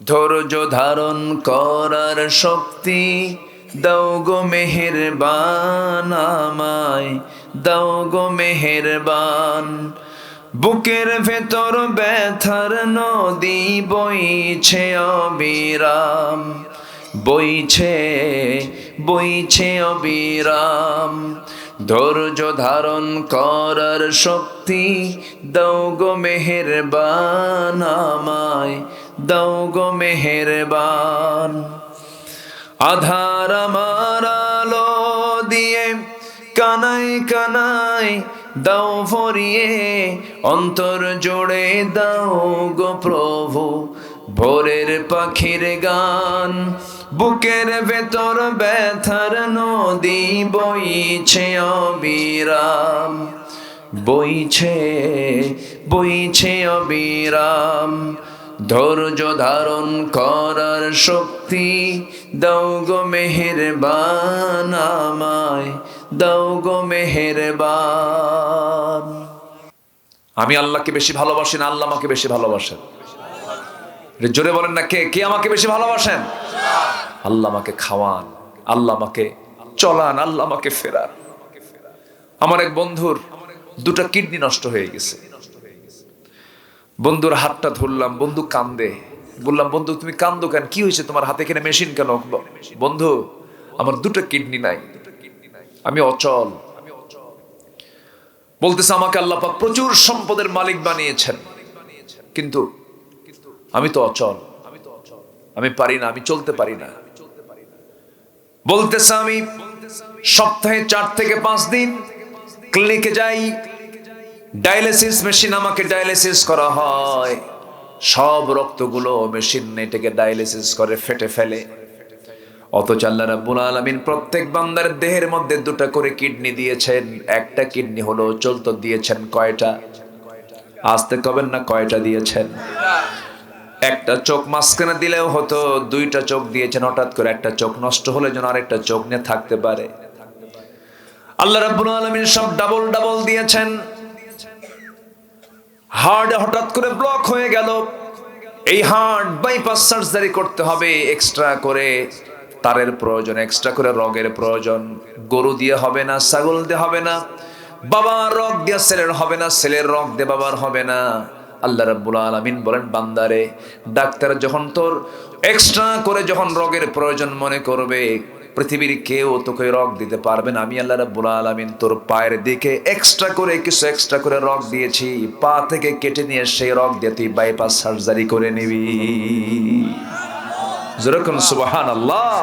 ধৈর্য ধারণ করার শক্তি দাও গো মেহেরবান আমায়, দাও গো মেহেরবান। বুকের ভেতর ব্যথার নদী বইছে অবিরাম, বইছে বইছে অবিরাম। ধৈর্য ধারণ করার শক্তি দাও গো মেহেরবান আমায়, দাও গো মেহেরবান। আধার আমার আলো দিয়ে কানায় কানায় দাও ভরিয়ে, অন্তর জোড়ে দাও গো প্রভু ভোরের পাখির গান। বুকের ভেতর ব্যথার নদী বইছে অবিরাম, বইছে বইছে অবিরাম। ধৈর্য ধারণ করার শক্তি দাও গো মেহেরবান আমায়, দাও গো মেহেরবান। আমি আল্লাহকে বেশি ভালোবাসি না আল্লাহ আমাকে বেশি ভালোবাসেন? জোরে বলেন না, কে কে আমাকে বেশি ভালোবাসেন? আল্লাহ আমাকে খাওয়ান, আল্লাহ আমাকে চলান, আল্লাহ আমাকে ফেরান। আমার এক বন্ধুর দুটো কিডনি নষ্ট হয়ে গেছে। বন্ধুর হাতটা ধরলাম, বন্ধু কান্দে। বললাম, বন্ধু তুমি কান্দো কেন, কি হয়েছে তোমার হাতে, এখানে মেশিন কেন? বন্ধু আমার দুটো কিডনি নাই, আমি অচল। বলতেছে আমাকে আল্লাহ পাক প্রচুর সম্পদের মালিক বানিয়েছেন, কিন্তু আমি তো অচল, আমি পারি না, আমি চলতে পারি না। বলতেছে আমি সপ্তাহে 4 থেকে 5 দিন ক্লিনিকে যাই, ডায়ালিসিস মেশিন আমাকে ডায়ালিসিস করা হয়, সব রক্তগুলো মেশিন এটাকে ডায়ালিসিস করে ফেটে ফেলে। অথচ আল্লাহ রাব্বুল আলামিন প্রত্যেক বান্দার দেহের মধ্যে 2টা করে কিডনি দিয়েছেন। একটা কিডনি হলো চলতে দিয়েছেন কয়টা? আসতে কবেন না, কয়টা দিয়েছেন? একটা চোখ মাঝখানে দিলেও হতো, 2টা চোখ দিয়েছেন। হঠাৎ করে একটা চোখ নষ্ট হলে যেন আরেকটা চোখ নিয়ে থাকতে পারে। আল্লাহ রাব্বুল আলামিন সব ডাবল ডাবল দিয়েছেন। হার্ট হঠাৎ করে ব্লক হয়ে গেল, এই হার্ট বাইপাস সার্জারি করতে হবে, এক্সট্রা করে তারের প্রয়োজন, এক্সট্রা করে রগের প্রয়োজন। গরু দিয়ে হবে না, ছাগল দিয়ে হবে না, বাবার রগ দিয়ে ছেলের হবে না, ছেলের রগ দিয়ে বাবার হবে না। আল্লাহ রাব্বুল আলামিন বলেন, বান্দারে ডাক্তার যখন তোর এক্সট্রা করে যখন রগের প্রয়োজন মনে করবে, পৃথিবীর কেউ তোকে রগ দিতে পারবে না। আমি আল্লাহ রাব্বুল আলামিন তোর পায়ের দিকে এক্সট্রা করে কিছু এক্সট্রা করে রগ দিয়েছি, পা থেকে কেটে নিয়ে সেই রগ দিয়ে তুই বাইপাস সার্জারি করে নিবি। যেরকম সুবহানাল্লাহ।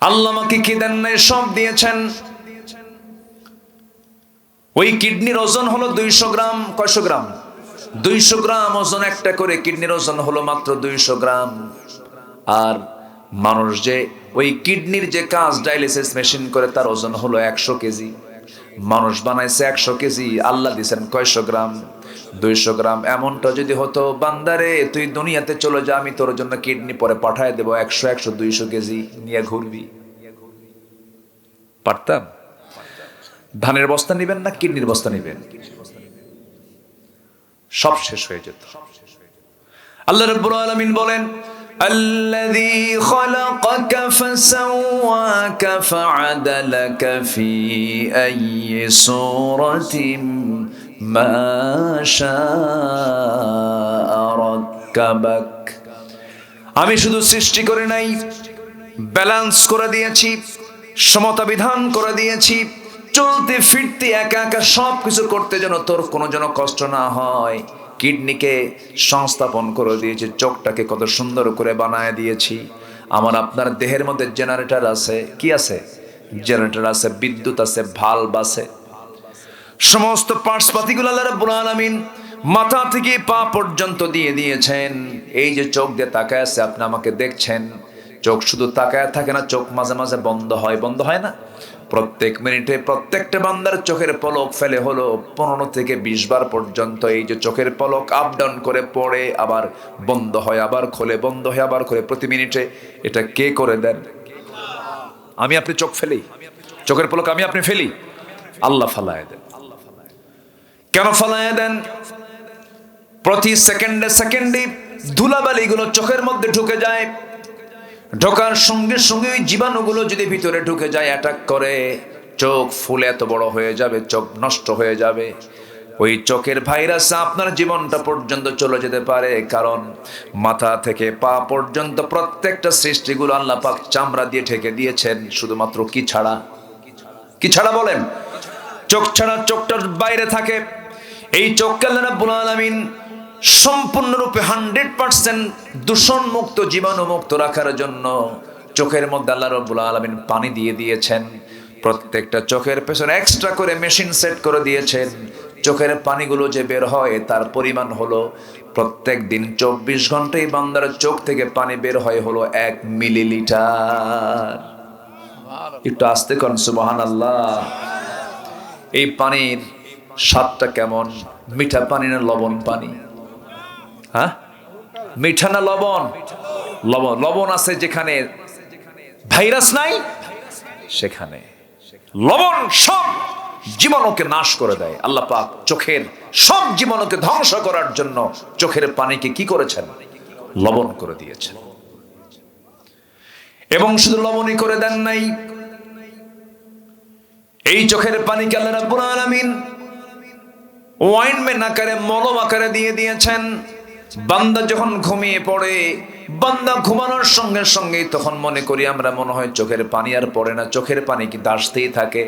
আল্লাহ আমাকে কি দেন নাই? সব দিয়েছেন। ওই কিডনির ওজন হলো 200 গ্রাম। কয়শো গ্রাম? 200 গ্রাম ওজন। একটা করে কিডনির ওজন হলো মাত্র 200 গ্রাম। আর মানুষ যে ওই কিডনির যে কাজ ডায়ালিসিস মেশিন করে, তার ওজন হলো 100 কেজি। মানুষ বানাইছে 100 কেজি, আল্লাহ দিয়েছেন কয়শো গ্রাম? 200 গ্রাম। এমনটা যদি হতো, বান্দারে তুই দুনিয়াতে চলে যা, আমি তোর জন্য কিডনি পরে পাঠায় দেবো 100 200 কেজি নিয়ে ঘুরবি। পারতাম? ধানের বস্তা নিবেন না কিডনির বস্তা নিবেন? সব শেষ হয়ে যেত। আল্লাহ রাব্বুল আলামিন বলেন, الذي خلقك فسواك فعدلك في أي صورة ما شاء ركبك। আমি শুধু সৃষ্টি করে নাই, ব্যালেন্স করে দিয়েছি, সমতা বিধান করে দিয়েছি, চলতে ফিরতে একা একা সবকিছু করতে যেন তোর কোনো যেন কষ্ট না হয়। কিডনিকে সংস্থাপন করে দিয়েছি, চোখটাকে কত সুন্দর করে বানায় দিয়েছি। আমার আপনার দেহের মধ্যে জেনারেটর আছে। কি আছে? জেনারেটর আছে, বিদ্যুৎ আছে, ভালভ আছে, সমস্ত পার্টস পাতিগুলো আল্লাহ রাব্বুল আলামিন মাথা থেকে পা পর্যন্ত দিয়ে দিয়েছেন। এই যে চোখ দিয়ে তাকায় আছে, আপনি আমাকে দেখছেন, চোখ শুধু তাকায় থাকে না, চোখ মাঝে মাঝে বন্ধ হয়। বন্ধ হয় না? প্রত্যেক মিনিটে প্রত্যেকটা বান্দার চোখের পলক ফেলে হলো 15 থেকে 20 বার পর্যন্ত। এই যে চোখের পলক আপ ডাউন করে পড়ে, আবার বন্ধ হয়, আবার খোলে, বন্ধ হয়, আবার খোলে প্রতি মিনিটে। এটা কে করে দেন? আমি আপনি চোখ ফেলি, চোখের পলক আমি আপনি ফেলি, আল্লাহ ফালায় দেন। কেন ফালায় দেন? প্রতি সেকেন্ডে সেকেন্ডে ধুলাবালিগুলো চোখের মধ্যে ঢুকে যায়, ঢোকার সঙ্গে সঙ্গে ওই জীবাণুগুলো যদি ভিতরে ঢুকে যায়, অ্যাটাক করে, চোখ ফুলে এত বড় হয়ে যাবে, চোখ নষ্ট হয়ে যাবে। ওই চোখের ভাইরাস আপনার জীবনটা পর্যন্ত চলে যেতে পারে। কারণ মাথা থেকে পা পর্যন্ত প্রত্যেকটা সৃষ্টিগুলো আল্লাহ পাক চামড়া দিয়ে ঢেকে দিয়েছেন, শুধুমাত্র কি ছাড়া? কি ছাড়া বলেন? চোখ ছাড়া। চোখটার বাইরে থাকে। এই চোখকে আল্লাহ রাব্বুল আলামিন সম্পূর্ণরূপে 100% দূষণ মুক্ত, জীবাণু মুক্ত রাখার জন্য চোখের মধ্যে আল্লাহ রাব্বুল আলামিন পানি দিয়ে দিয়েছেন। প্রত্যেকটা চোখের পেছনে এক্সট্রা করে মেশিন সেট করে দিয়েছেন। চোখের পানিগুলো যে বের হয় তার পরিমাণ হলো প্রত্যেক দিন 24 ঘন্টায় বান্দার চোখ থেকে পানি বের হয় হলো 1 মিলিলিটার। একটু আস্তে করেন সুবহানাল্লাহ। এই পানির স্বাদটা কেমন? মিঠা পানি না লবণ পানি? হ্যাঁ, মিঠা না লবণ? লবণ। লবণ আছে যেখানে ভাইরাস নাই, সেখানে লবণ সব জীবাণুকে নাশ করে দেয়। আল্লাহ পাক চোখের সব জীবাণুকে ধ্বংস করার জন্য চোখের পানিকে কি করেছেন? লবণ করে দিয়েছেন। এবং শুধু লবণই করে দেন নাই, এই চোখের পানিকে আল্লাহ রাব্বুল আলামিন ওয়াইনমেন্ট আকারে, মলম আকারে দিয়ে দিয়েছেন। বান্দা যখন ঘুমিয়ে পড়ে, বান্দা ঘুমানোর সঙ্গে সঙ্গে তখন মনে করি আমরা মনে হয় চোখের পানি আর পড়ে না, চোখের পানি কিন্তু আসতেই থাকে।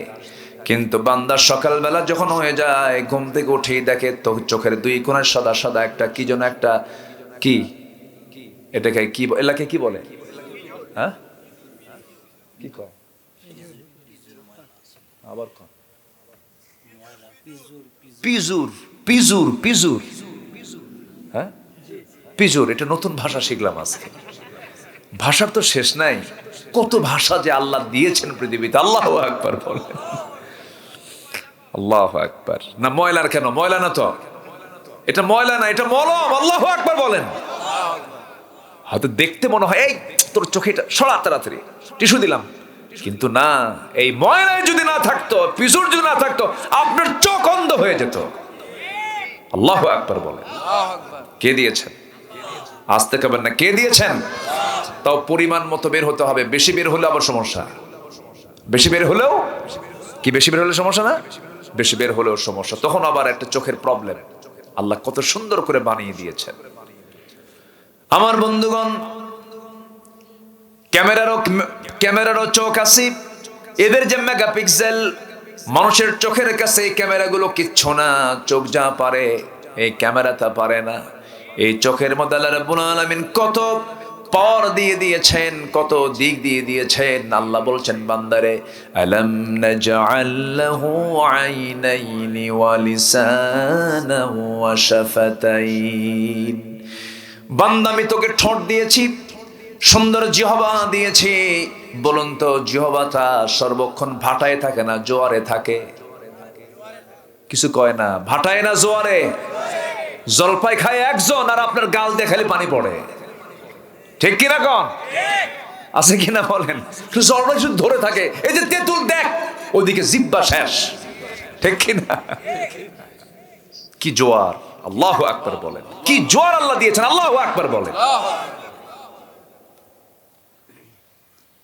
কিন্তু বান্দা সকালবেলা যখন হয়ে যায়, ঘুম থেকে উঠেই দেখে তো চোখের দুই কোণায় সাদা সাদা একটা কি যেন একটা, কি এটাকে কি এলাকে কি বলে? হ্যাঁ, কি কয়? আবার কয় পিজুর। পিজুর, পিজুর। হ্যাঁ, পিজুর। এটা নতুন ভাষা শিখলাম আজকে। ভাষার তো শেষ নাই, কত ভাষা যে আল্লাহ দিয়েছেন পৃথিবীতে। আল্লাহু আকবার বলেন। আল্লাহু আকবার। না ময়লার কেন? ময়লা না তো, এটা ময়লা না, এটা মলম। আল্লাহু আকবার বলেন। হয়তো দেখতে মনে হয় এই তোর চোখে এটা সরা, তাড়াতাড়ি টিস্যু দিলাম, কিন্তু না, এই ময়লায় যদি না থাকতো, পিজুর যদি না থাকতো, আপনার চোখ অন্ধ হয়ে যেত। আল্লাহু আকবার বলেন। কে দিয়েছেন? আসতে কবেন না, কে দিয়েছেন? তাও পরিমাণ মতো বের হতে হবে। বেশি বের হলে আবার সমস্যা। বেশি বের হলেও কি? বেশি বের হলে সমস্যা না? বেশি বের হলেও সমস্যা, তখন আবার একটা চোখের প্রবলেম। আল্লাহ কত সুন্দর করে বানিয়ে দিয়েছেন। আমার বন্ধুগণ, ক্যামেরারও চোখ আছে। এদের যে মেগাপিক্সেল, মানুষের চোখের কাছে এই ক্যামেরাগুলো কিচ্ছু না। চোখ যা পারে এই ক্যামেরা তা পারে না। এই চোখের মধ্যে আল্লাহ রাব্বুল আলামিন কত পাওয়ার দিয়ে দিয়েছেন, কত দিক দিয়ে দিয়েছেন। আল্লাহ বলছেন বান্দারে, আলাম নাজআল লাহু আইনাইনি ওয়া লিসানাহু ওয়া শাফাতাইন। বান্দা আমি তোকে ঠোঁট দিয়েছি, সুন্দর জিহ্বা দিয়েছি। বলুন তো, জিহ্বাটা সর্বক্ষণ ভাটায় থাকে না জোয়ারে থাকে? কিছু কয় না, ভাটায় না জোয়ারে? জলপাই খায় একজন, আর আপনার গাল দিয়ে খালি পানি পড়ে। ঠিক কিনা কন? আছে কিনা বলেন? জলপাই শুধু ধরে থাকে। এই যে তেঁতুল, দেখ ওইদিকে জিব্বা শেষ। ঠিক কিনা? কি জোয়ার! আল্লাহু আকবার বলেন। কি জোয়ার আল্লাহ দিয়েছেন! আল্লাহু আকবার বলেন।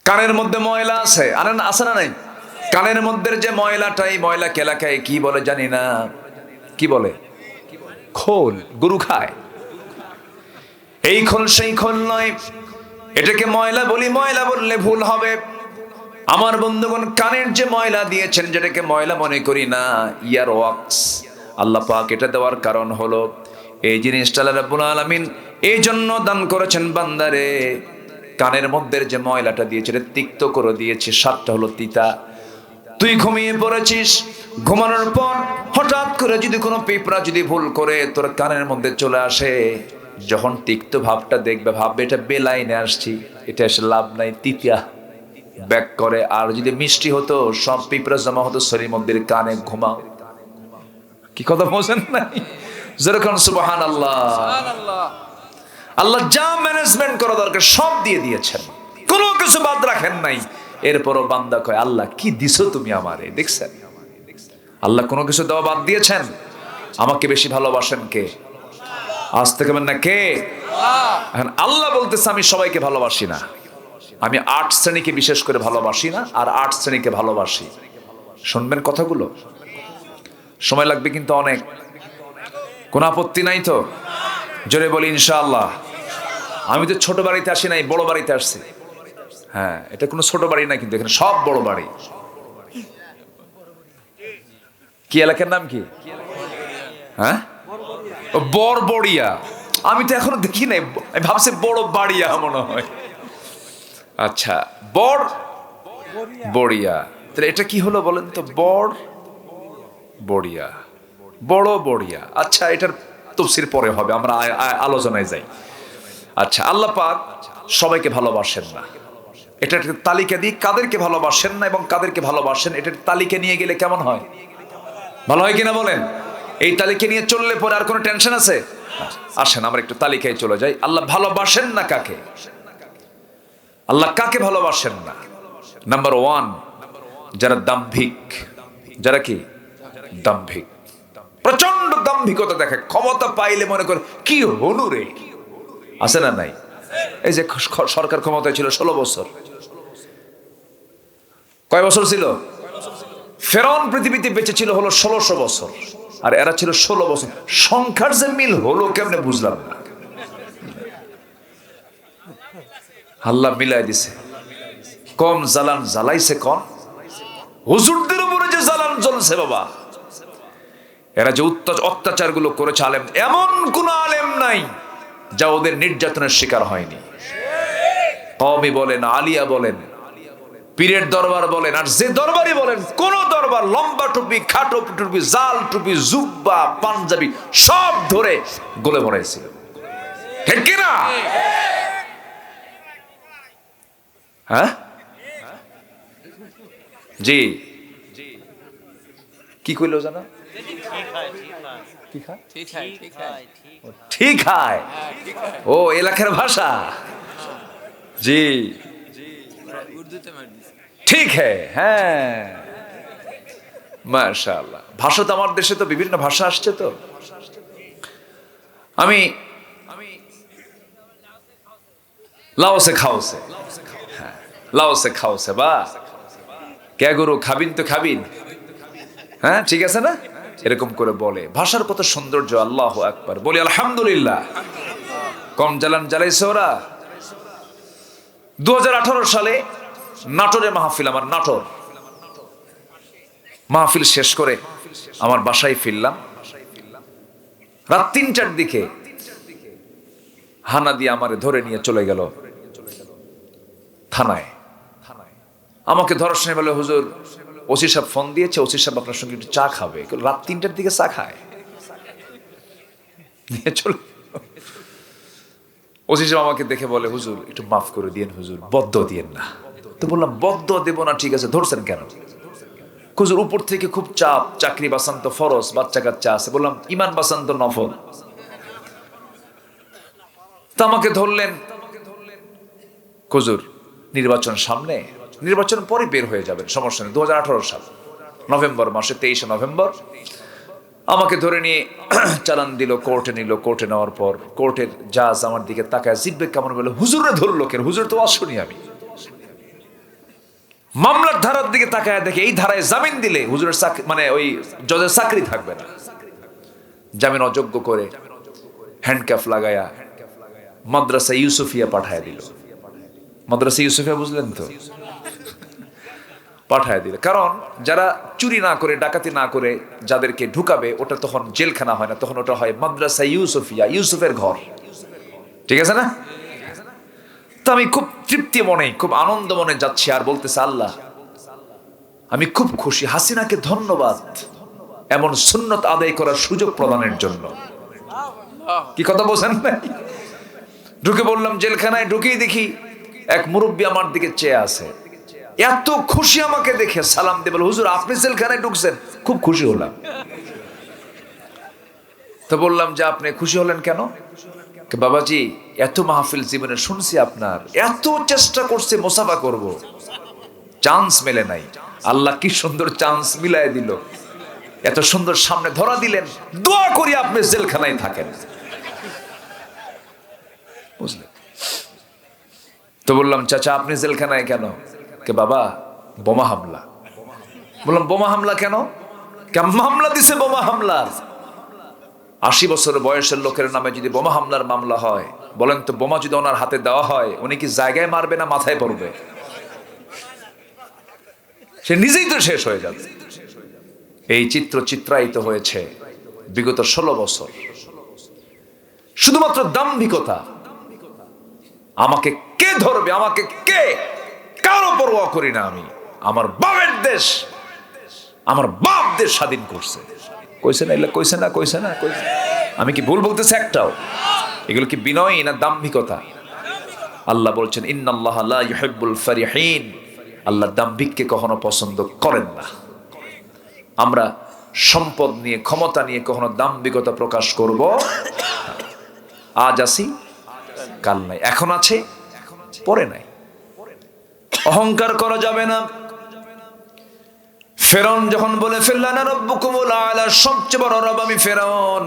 কানের মধ্যে ময়লা আছে, আনেন আছে না নাই? কানের মধ্যে যে ময়লাটা, এই ময়লা এলাকায় কি বলে জানি না, কি বলে? খোল। গরু খায় এই খোল, সেই খোল নয়। এটাকে ময়লা বলি, ময়লা বললে ভুল হবে। আমার বন্ধুগণ, কানের যে ময়লা দিয়েছেন, যেটাকে ময়লা মনে করি না, ইয়ার ওয়াক্স। আল্লাহ পাক এটা দেওয়ার কারণ হলো এই জিনিসটা আল্লাহ রাব্বুল আলামিন এই জন্য দান করেছেন বান্দারে। কানের মধ্যে যে ময়লাটা দিয়েছে এটা তিক্ত করে দিয়েছে, স্বাদটা হলো তিতা। তুই ঘুমিয়ে পড়েছিস, ঘুমানোর পর হঠাৎ করে যদি কোনো পিঁপড়া যদি ভুল করে তোর কানের মধ্যে চলে আসে, যখন তিক্ত ভাবটা দেখবে, ভাববে এটা বেলাইনে আসছি, এটা এসে লাভ নাই, তিতা ব্যাক করে। আর যদি মিষ্টি হতো, সব পিঁপড়া জমা হতো শরীর মধ্যে, কানে ঘুমাও। কি কথা বলছেন নাই? যেরকম সুবহানাল্লাহ। আল্লাহ যা ম্যানেজমেন্ট করা দরকার সব দিয়ে দিয়েছেন, কোনো কিছু বাদ রাখেন নাই। এরপরও বান্দা কয়, আল্লাহ কি দিছো তুমি আমারে? দেখছেন, আল্লাহ কোনো কিছু দেওয়া বাদ দিয়েছেন? আমাকে বেশি ভালোবাসেন কে? আজ থেকে না কে? এখন আল্লাহ বলতেছে আমি সবাইকে ভালোবাসি না, আমি 8 শ্রেণীকে বিশেষ করে ভালোবাসি না, আর 8 শ্রেণীকে ভালোবাসি। শুনবেন কথাগুলো, সময় লাগবে কিন্তু অনেক। কোনো আপত্তি নাই তো? জোরে বলি ইনশাআল্লাহ। আমি তো ছোট বাড়িতে আসি নাই, বড় বাড়িতে আসছি। হ্যাঁ, এটা কোনো ছোট বাড়ি না, কিন্তু এখানে সব বড় বাড়ি। কি এলাকার নাম কি? হ্যাঁ, বড়বড়িয়া। আমি তো এখনো দেখি নাই, আমি ভাবছি বড় বাড়িয়া মনে হয়। আচ্ছা, বড়িয়া, তাহলে এটা কি হলো বলেন তো? বড়িয়া, বড় বড়িয়া। আচ্ছা, এটার তাফসীর পরে হবে, আমরা আলোচনায় যাই। আচ্ছা, আল্লাহ পাক সবাইকে ভালোবাসেন না, এটা একটা তালিকা দিই কাদেরকে ভালোবাসেন না এবং কাদেরকে ভালোবাসেন। এটার তালিকা নিয়ে গেলে কেমন হয়? ভালো হয় কিনা বলেন? এই তালিকা নিয়ে চললে পরে আর কোনো টেনশন আছে? আসেন আমরা একটু তালিকায় চলে যাই। আল্লাহ ভালোবাসেন না কাকে? আল্লাহ কাকে ভালোবাসেন না? নাম্বার 1, যারা দাম্ভিক। যারা কি? দাম্ভিক, প্রচন্ড দাম্ভিকতা দেখে। ক্ষমতা পাইলে মনে করে কি হলু রে, আছে না নাই? এই যে সরকার ক্ষমতায় ছিল 16 বছর। কয় বছর ছিল? ফেরাউন পৃথিবীতে বেঁচে ছিল হলো 1600 বছর, আর এরা ছিল 16 বছর। সংখ্যার যে মিল হলো কেমনে বুঝলাম না। আল্লাহ মিলাই দিছে। কম জ্বালান জ্বালাইছে, কম হুজুরদের উপরে যে জ্বালান জ্বলছে বাবা। এরা যে অত্যাচার গুলো করেছে, আলেম, এমন কোন আলেম নাই যা ওদের নির্যাতনের শিকার হয়নি। কওমি বলেন, আলিয়া বলেন, পীরের দরবার বলেন, আর যে দরবারই বলেন, কোন দরবার লম্বা টুপি, খাটো টুপি, জাল টুপি, জুব্বা, পাঞ্জাবি সব ধরে গলে ভরাইছিল। ঠিক কিনা? হ্যাঁ, জি, কি কইলো জানা? ঠিক হয়। ও এলাকার ভাষা। জি, ঠিক হ্যাঁ, মাশাআল্লাহ। ভাষা তো আমার দেশে তো বিভিন্ন ভাষা আসছে। তো আমি লাওসে খাওসে, হ্যাঁ, লাওসে খাওসে বা কে গুরু খাবিন তো খাবিন, হ্যাঁ ঠিক আছে না, এরকম করে বলে। ভাষার কত সৌন্দর্য, আল্লাহু আকবার। বলি আলহামদুলিল্লাহ। কম জ্বালান জ্বালাইছে ওরা। 2018 সালে নাটোরে মাহফিল, আমার নাটোর মাহফিল শেষ করে আমার বাসায় ফিরলাম। রাত 3টার দিকে হানা দিয়ে আমারে ধরে নিয়ে চলে গেল থানায়। আমাকে ধরার সময় বলে, হুজুর ওসি সাহেব ফোন দিয়েছে, ওসি সাহেব আপনার সঙ্গে একটু চা খাবে। রাত 3টার দিকে চা খায়? নিয়ে চলে। ওসি সাহেব আমাকে দেখে বলে, হুজুর একটু মাফ করে দিয়েন হুজুর, বদ্ধ দিয়েন না। তো বললাম, বদ্ধ দেব না, ঠিক আছে, ধরছেন কেন? হুজুর উপর থেকে খুব চাপ, চাকরি বাঁচান তো ফরজ, বাচ্চা কাচ্চা আছে। বললাম, ইমান বাঁচান তো নফল। তা আমাকে ধরলেন। হুজুর নির্বাচন সামনে, নির্বাচন পরে বের হয়ে যাবেন, সমস্যা নেই। 2018 সাল নভেম্বর মাসে, 23শে নভেম্বর আমাকে ধরে নিয়ে চালান দিল, কোর্টে নিল। কোর্টে নেওয়ার পর কোর্টের জাজ আমার দিকে তাকায় জিব্বে কেমন বলে, হুজুরে ধরলো কেন? হুজুর তো আসুনি আমি। মামলার ধারার দিকে তাকায় দেখে এই ধারায় জামিন দিলে হুজুরের মানে ওই জজের চাকরি থাকবে না। জামিন অযোগ্য করে হ্যান্ডকাফ লাগায়া মাদ্রাসা ইউসুফিয়া পাঠায় দিল। মাদ্রাসা ইউসুফিয়া বুঝলেন তো? পাঠায় দিল। কারণ যারা চুরি না করে, ডাকাতি না করে যাদেরকে ঢুকাবে, ওটা তখন জেলখানা হয় না, তখন ওটা হয় মাদ্রাসা ইউসুফিয়া, ইউসুফের ঘর। ঠিক আছে না? তো আমি খুব তৃপ্তি মনে, খুব আনন্দ মনে যাচ্ছি, আর বলতেছে, আল্লাহ আমি খুব খুশি, হাসিনাকে ধন্যবাদ এমন সুন্নত আদায় করার সুযোগ প্রদানের জন্য। কি কথা বলছেন? ঢুকে বললাম জেলখানায়, ঢুকেই দেখি এক মুরব্বী আমার দিকে চেয়ে আছে। এত খুশি আমাকে দেখে, সালাম দিয়ে বলে, হুজুর আপনি জেলখানায় ঢুকছেন? খুব খুশি হলাম। তো বললাম যে আপনি খুশি হলেন কেন? বাবাজি এত মাহফিল জীবনে শুনছি আপনার, এত চেষ্টা করছে মুসাফা করব, চান্স মেলে নাই। আল্লাহ কি সুন্দর চান্স মিলাই দিল, এত সুন্দর সামনে ধরা দিলেন। দোয়া করি আপনি জেলখানায় থাকেন। বুঝলেন? তো বললাম, চাচা আপনি জেলখানায় কেন? কে বাবা, বোমা হামলা। বললাম বোমা হামলা কেন? মামলা দিছে বোমা হামলার। 80 বছর বয়সের লোকের নামে যদি বোমা হামলার মামলা হয়, বলেন তো বোমা যদি ওনার হাতে দেওয়া হয়, উনি কি জায়গায় মারবে না মাথায় পড়বে? সে নিজেই তো শেষ হয়ে যাবে। এই চিত্র চিত্রায়িত হয়েছে বিগত 16 বছর। শুধুমাত্র দাম্ভিকতা। আমাকে কে ধরবে, আমাকে কে, কারো পরোয়া করি না আমি। আমার বাপের দেশ, আমার বাপ দেশ স্বাধীন করছে। কইছে না? এগুলো কইছে না? কইছে না? কইছে। আমি কি ভুল বলতেছি একটাও? এগুলো কি বিনয় না দাম্ভিকতা? আল্লাহ বলছেন ইন্নাল্লাহা লা ইউহিব্বুল ফারিহিন। আল্লাহ দাম্ভিককে কখনো পছন্দ করেন না। আমরা সম্পদ নিয়ে, ক্ষমতা নিয়ে কখনো দাম্ভিকতা প্রকাশ করব। আজ আছি কাল নাই, এখন আছে পরে নাই। অহংকার করা যাবে না। ফেরাউন যখন বলে ফেললেন রব্বুকুমুল আলা, সবচেয়ে বড় রব আমি ফেরাউন।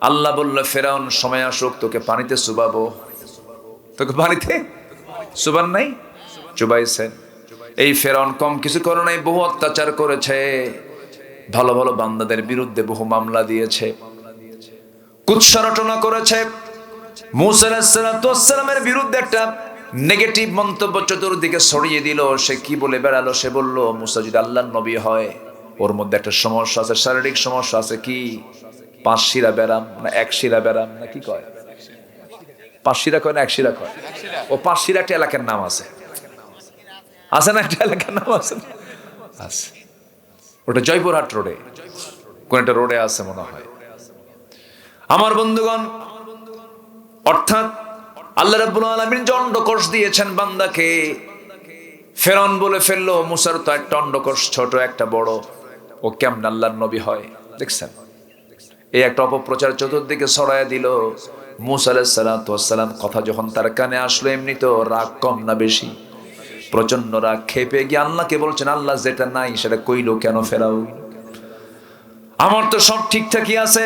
আল্লাহ বলল ফেরাউন সময় আসুক তোকে পানিতে চুবাবো। তোকে পানিতে চুবান নাই? চুবাইছেন। এই ফেরাউন কম কিছু করে নাই, বহু অত্যাচার করেছে, ভালো ভালো বান্দাদের বিরুদ্ধে বহু মামলা দিয়েছে, কুৎসা রটনা করেছে। মূসা আলাইহিস সালামের বিরুদ্ধে একটা নেগেটিভ মন্তব্য চতুর্দিকে ছড়িয়ে দিল। সে কি বলে বেড়ালো? সে বলল মূসা যদি আল্লাহর নবী হয়, ওর মধ্যে একটা সমস্যা আছে, শারীরিক সমস্যা আছে। কি? 5 শিরা ব্যারাম না 1 শিরা ব্যারাম না কি কয়? 5 শিরা কয় না 1 শিরা কয়? ও 5 শিরা একটা এলাকার নাম আছে, আছে না? একটা এলাকার নাম আছে, আছে। ওটা জয়পুরহাট রোডে, কোন একটা রোডে আছে মনে হয়। আমার বন্ধুগণ, অর্থাৎ আল্লাহ রাব্বুল আলামিন দণ্ডকোষ দিয়েছেন বান্দাকে। ফেরাউন বলে ফেললো মুসার তো একটা দণ্ডকোষ ছোট একটা বড়, ও কেমন আল্লাহর নবী হয়? দেখছেন, এই একটা অপপ্রচার চতুর্দিকে ছড়ায় দিল। মূসা আলাইহিস সালাম কথা যখন তার কানে আসলো, এমনি তো রাগ কম না বেশি? প্রচন্ড রাগ। খেপে গিয়ে আল্লাহকে বলছেন, আল্লাহ যেটা নাই সেটা কইলো কেন ফেরাউন? আমার তো সব ঠিকঠাকই আছে,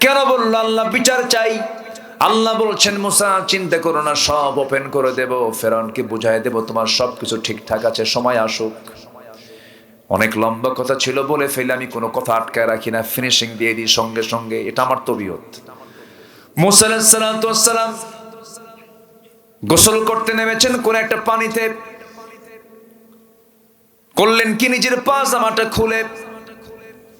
কেন বললো? আল্লাহ বিচার চাই। আল্লাহ বলছেন মুসা চিন্তা করো না, সব ওপেন করে দেব, ফেরাউনকে বুঝাই দেব তোমার সবকিছু ঠিকঠাক আছে, সময় আসুক। অনেক লম্বা কথা ছিল, বলে ফেলে আমি কোনো কথা আটকায় রাখি না, ফিনিশিং দিয়ে দিই সঙ্গে সঙ্গে। এটা আমার তবিয়ত। মূসা আলাইহিস সালাম গোসল করতে নেমেছেন কোন একটা পানিতে। করলেন কি? নিজের পাজামাটা খুলে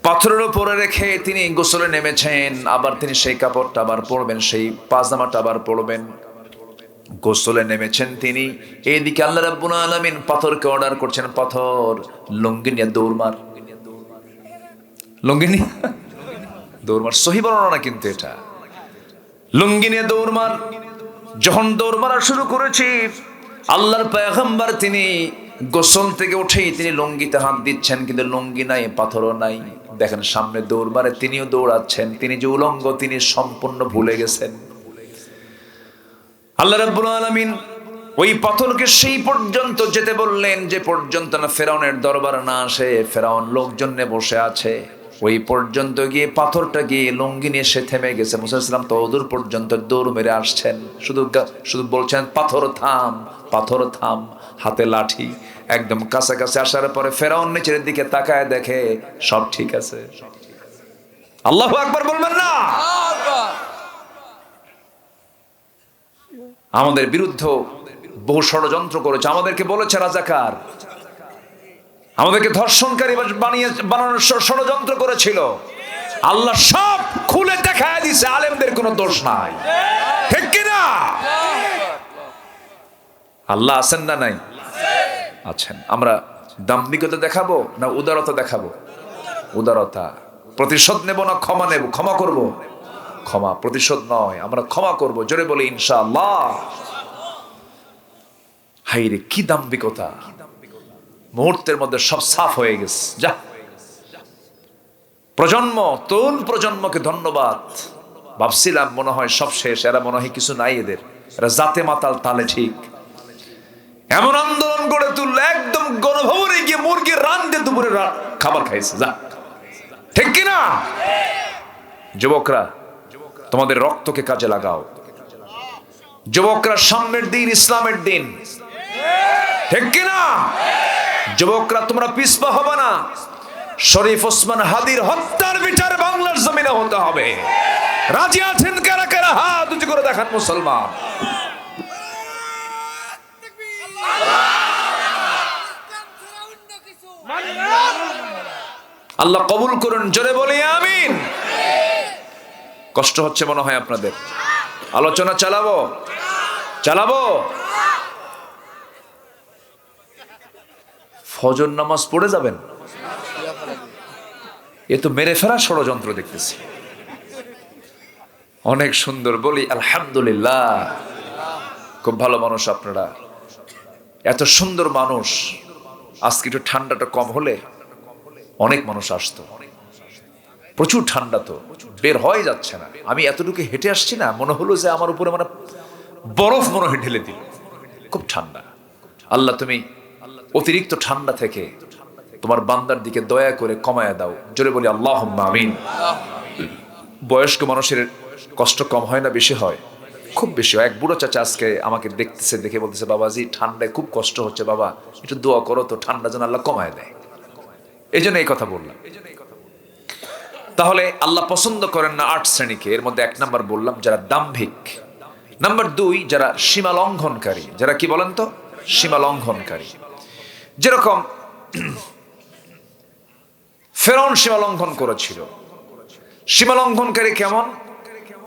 পাথরের উপরে রেখে তিনি গোসলে নেমেছেন। আবার তিনি সেই কাপড়টা আবার পরবেন, সেই পাজামাটা আবার পরবেন। গোসলে নেমেছেন তিনি। এইদিকে আল্লাহ রাব্বুল আলামিন পাথরকে অর্ডার করছেন, পাথর লুঙ্গি নিয়ে দৌড় মার। লুঙ্গি নিয়ে দৌড় মার, সহি বর্ণনা না কিন্তু এটা। লুঙ্গি নিয়ে দৌড় মার। যখন দৌড় মারা শুরু করেছি, আল্লাহর পয়গম্বর তিনি গোসল থেকে উঠেই তিনি লুঙ্গিতে হাত দিচ্ছেন, কিন্তু লুঙ্গি নাই, পাথরও নাই। দেখেন সামনে দৌড় মারে, তিনিও দৌড়াচ্ছেন। তিনি যে উলঙ্গ তিনি সম্পূর্ণ ভুলে গেছেন। আল্লাহ রাব্বুল আলামিন ওই পাথরকে সেই পর্যন্ত যেতে বললেন যে পর্যন্ত না ফেরাউনের দরবার না আসে, ফেরাউন লোকজন নিয়ে বসে আছে, ওই পর্যন্ত গিয়ে পাথরটা গিয়ে লুঙ্গি নিয়ে সে থেমে গেছে। মুসা আলাইহিস সালাম তদূর পর্যন্ত দৌড় মেরে আসছেন, শুধু বলছেন পাথর থাম, পাথর থাম, হাতে লাঠি। একদম কাছাকাছি আসার পরে ফেরাউন নিচের দিকে তাকায়, দেখে সব ঠিক আছে। আল্লাহু আকবার বলবেন না? আমাদের বিরুদ্ধে বহু ষড়যন্ত্র করেছে, আমাদেরকে বলেছে রাজাকার, আমাদেরকে ধর্ষণকারী বানানোর ষড়যন্ত্র করেছিল। আল্লাহ সব খুলে দেখায় দিছে, আলেমদের কোনো দোষ নাই, ঠিক কিনা? আল্লাহ আছেন না নাই? আছেন। আমরা দাম্ভিকতা দেখাবো না উদারতা দেখাবো? উদারতা। প্রতিশোধ নেব না ক্ষমা নেব? ক্ষমা করব, ক্ষমা, প্রতিশোধ নয়। আমরা ক্ষমা করব, জোরে বলি ইনশাআল্লাহ। হাইরে কি দাম্ভিকতা! মুহূর্তের মধ্যে সব সাফ হয়ে গেছে। যা প্রজন্ম, তরুণ প্রজন্মকে ধন্যবাদ। ভাবছিলাম মনে হয় সব শেষ, এরা মনে হয় কিছু নাই এদের, এরা জাতে মাতাল তালে ঠিক। এমন আন্দোলন গড়ে তুললো, একদম গণভবনে গিয়ে মুরগির রান দিয়ে দুপুরে খাবার খাইছে। যা, ঠিক কিনা? যুবকরা তোমাদের রক্তকে কাজে লাগাও। যুবকরা সামনের দিন, ইসলামের দিন, ঠিক কিনা? যুবকরা তোমরা পিছপা হবে না। শরীফ ওসমান হাদির হত্যার বিচার বাংলার জমিনে হতে হবে। রাজি আছেন কারা কারা? হাত উঁচু করে দেখান মুসলমান। আল্লাহ কবুল করুন, জোরে বলি আমিন। কষ্ট হচ্ছে মনে হয় আপনাদের। আলোচনা চালাবো। ফজর নামাজ পড়ে যাবেন, এ তো মেরে ফেরা ষড়যন্ত্র দেখতেছি। অনেক সুন্দর, বলি আলহামদুলিল্লাহ। খুব ভালো মানুষ আপনারা, এত সুন্দর মানুষ। আজকে একটু ঠান্ডাটা কম হলে অনেক মানুষ আসতো। প্রচুর ঠান্ডা, তো বের হয়ে যাচ্ছে না। আমি এতটুকু হেঁটে আসছি না, মনে হলো যে আমার উপরে মানে বরফ মনে হয় ঢেলে দিল। খুব ঠান্ডা। আল্লাহ তুমি অতিরিক্ত ঠান্ডা থেকে তোমার বান্দার দিকে দয়া করে কমায়া দাও, জোরে বলি আল্লাহুম্মা আমিন। বয়স্ক মানুষের কষ্ট কম হয় না, বেশি হয়? খুব বেশি হয়। এক বুড়ো চাচা আজকে আমাকে দেখতেছে, দেখে বলতেছে, বাবাজি ঠান্ডায় খুব কষ্ট হচ্ছে, বাবা একটু দোয়া করো তো, ঠান্ডা যেন আল্লাহ কমায় দেয়। এই জন্য এই কথা বললাম। তাহলে আল্লাহ পছন্দ করেন না 8 শ্রেণীকে। এর মধ্যে 1 নাম্বার বললাম যারা দাম্ভিক, নাম্বার 2 যারা সীমা লঙ্ঘনকারী। যারা কি বলেন তো? সীমা লঙ্ঘনকারী। যেরকম ফেরাউন সীমা লঙ্ঘন করেছিল। সীমা লঙ্ঘনকারী কেমন?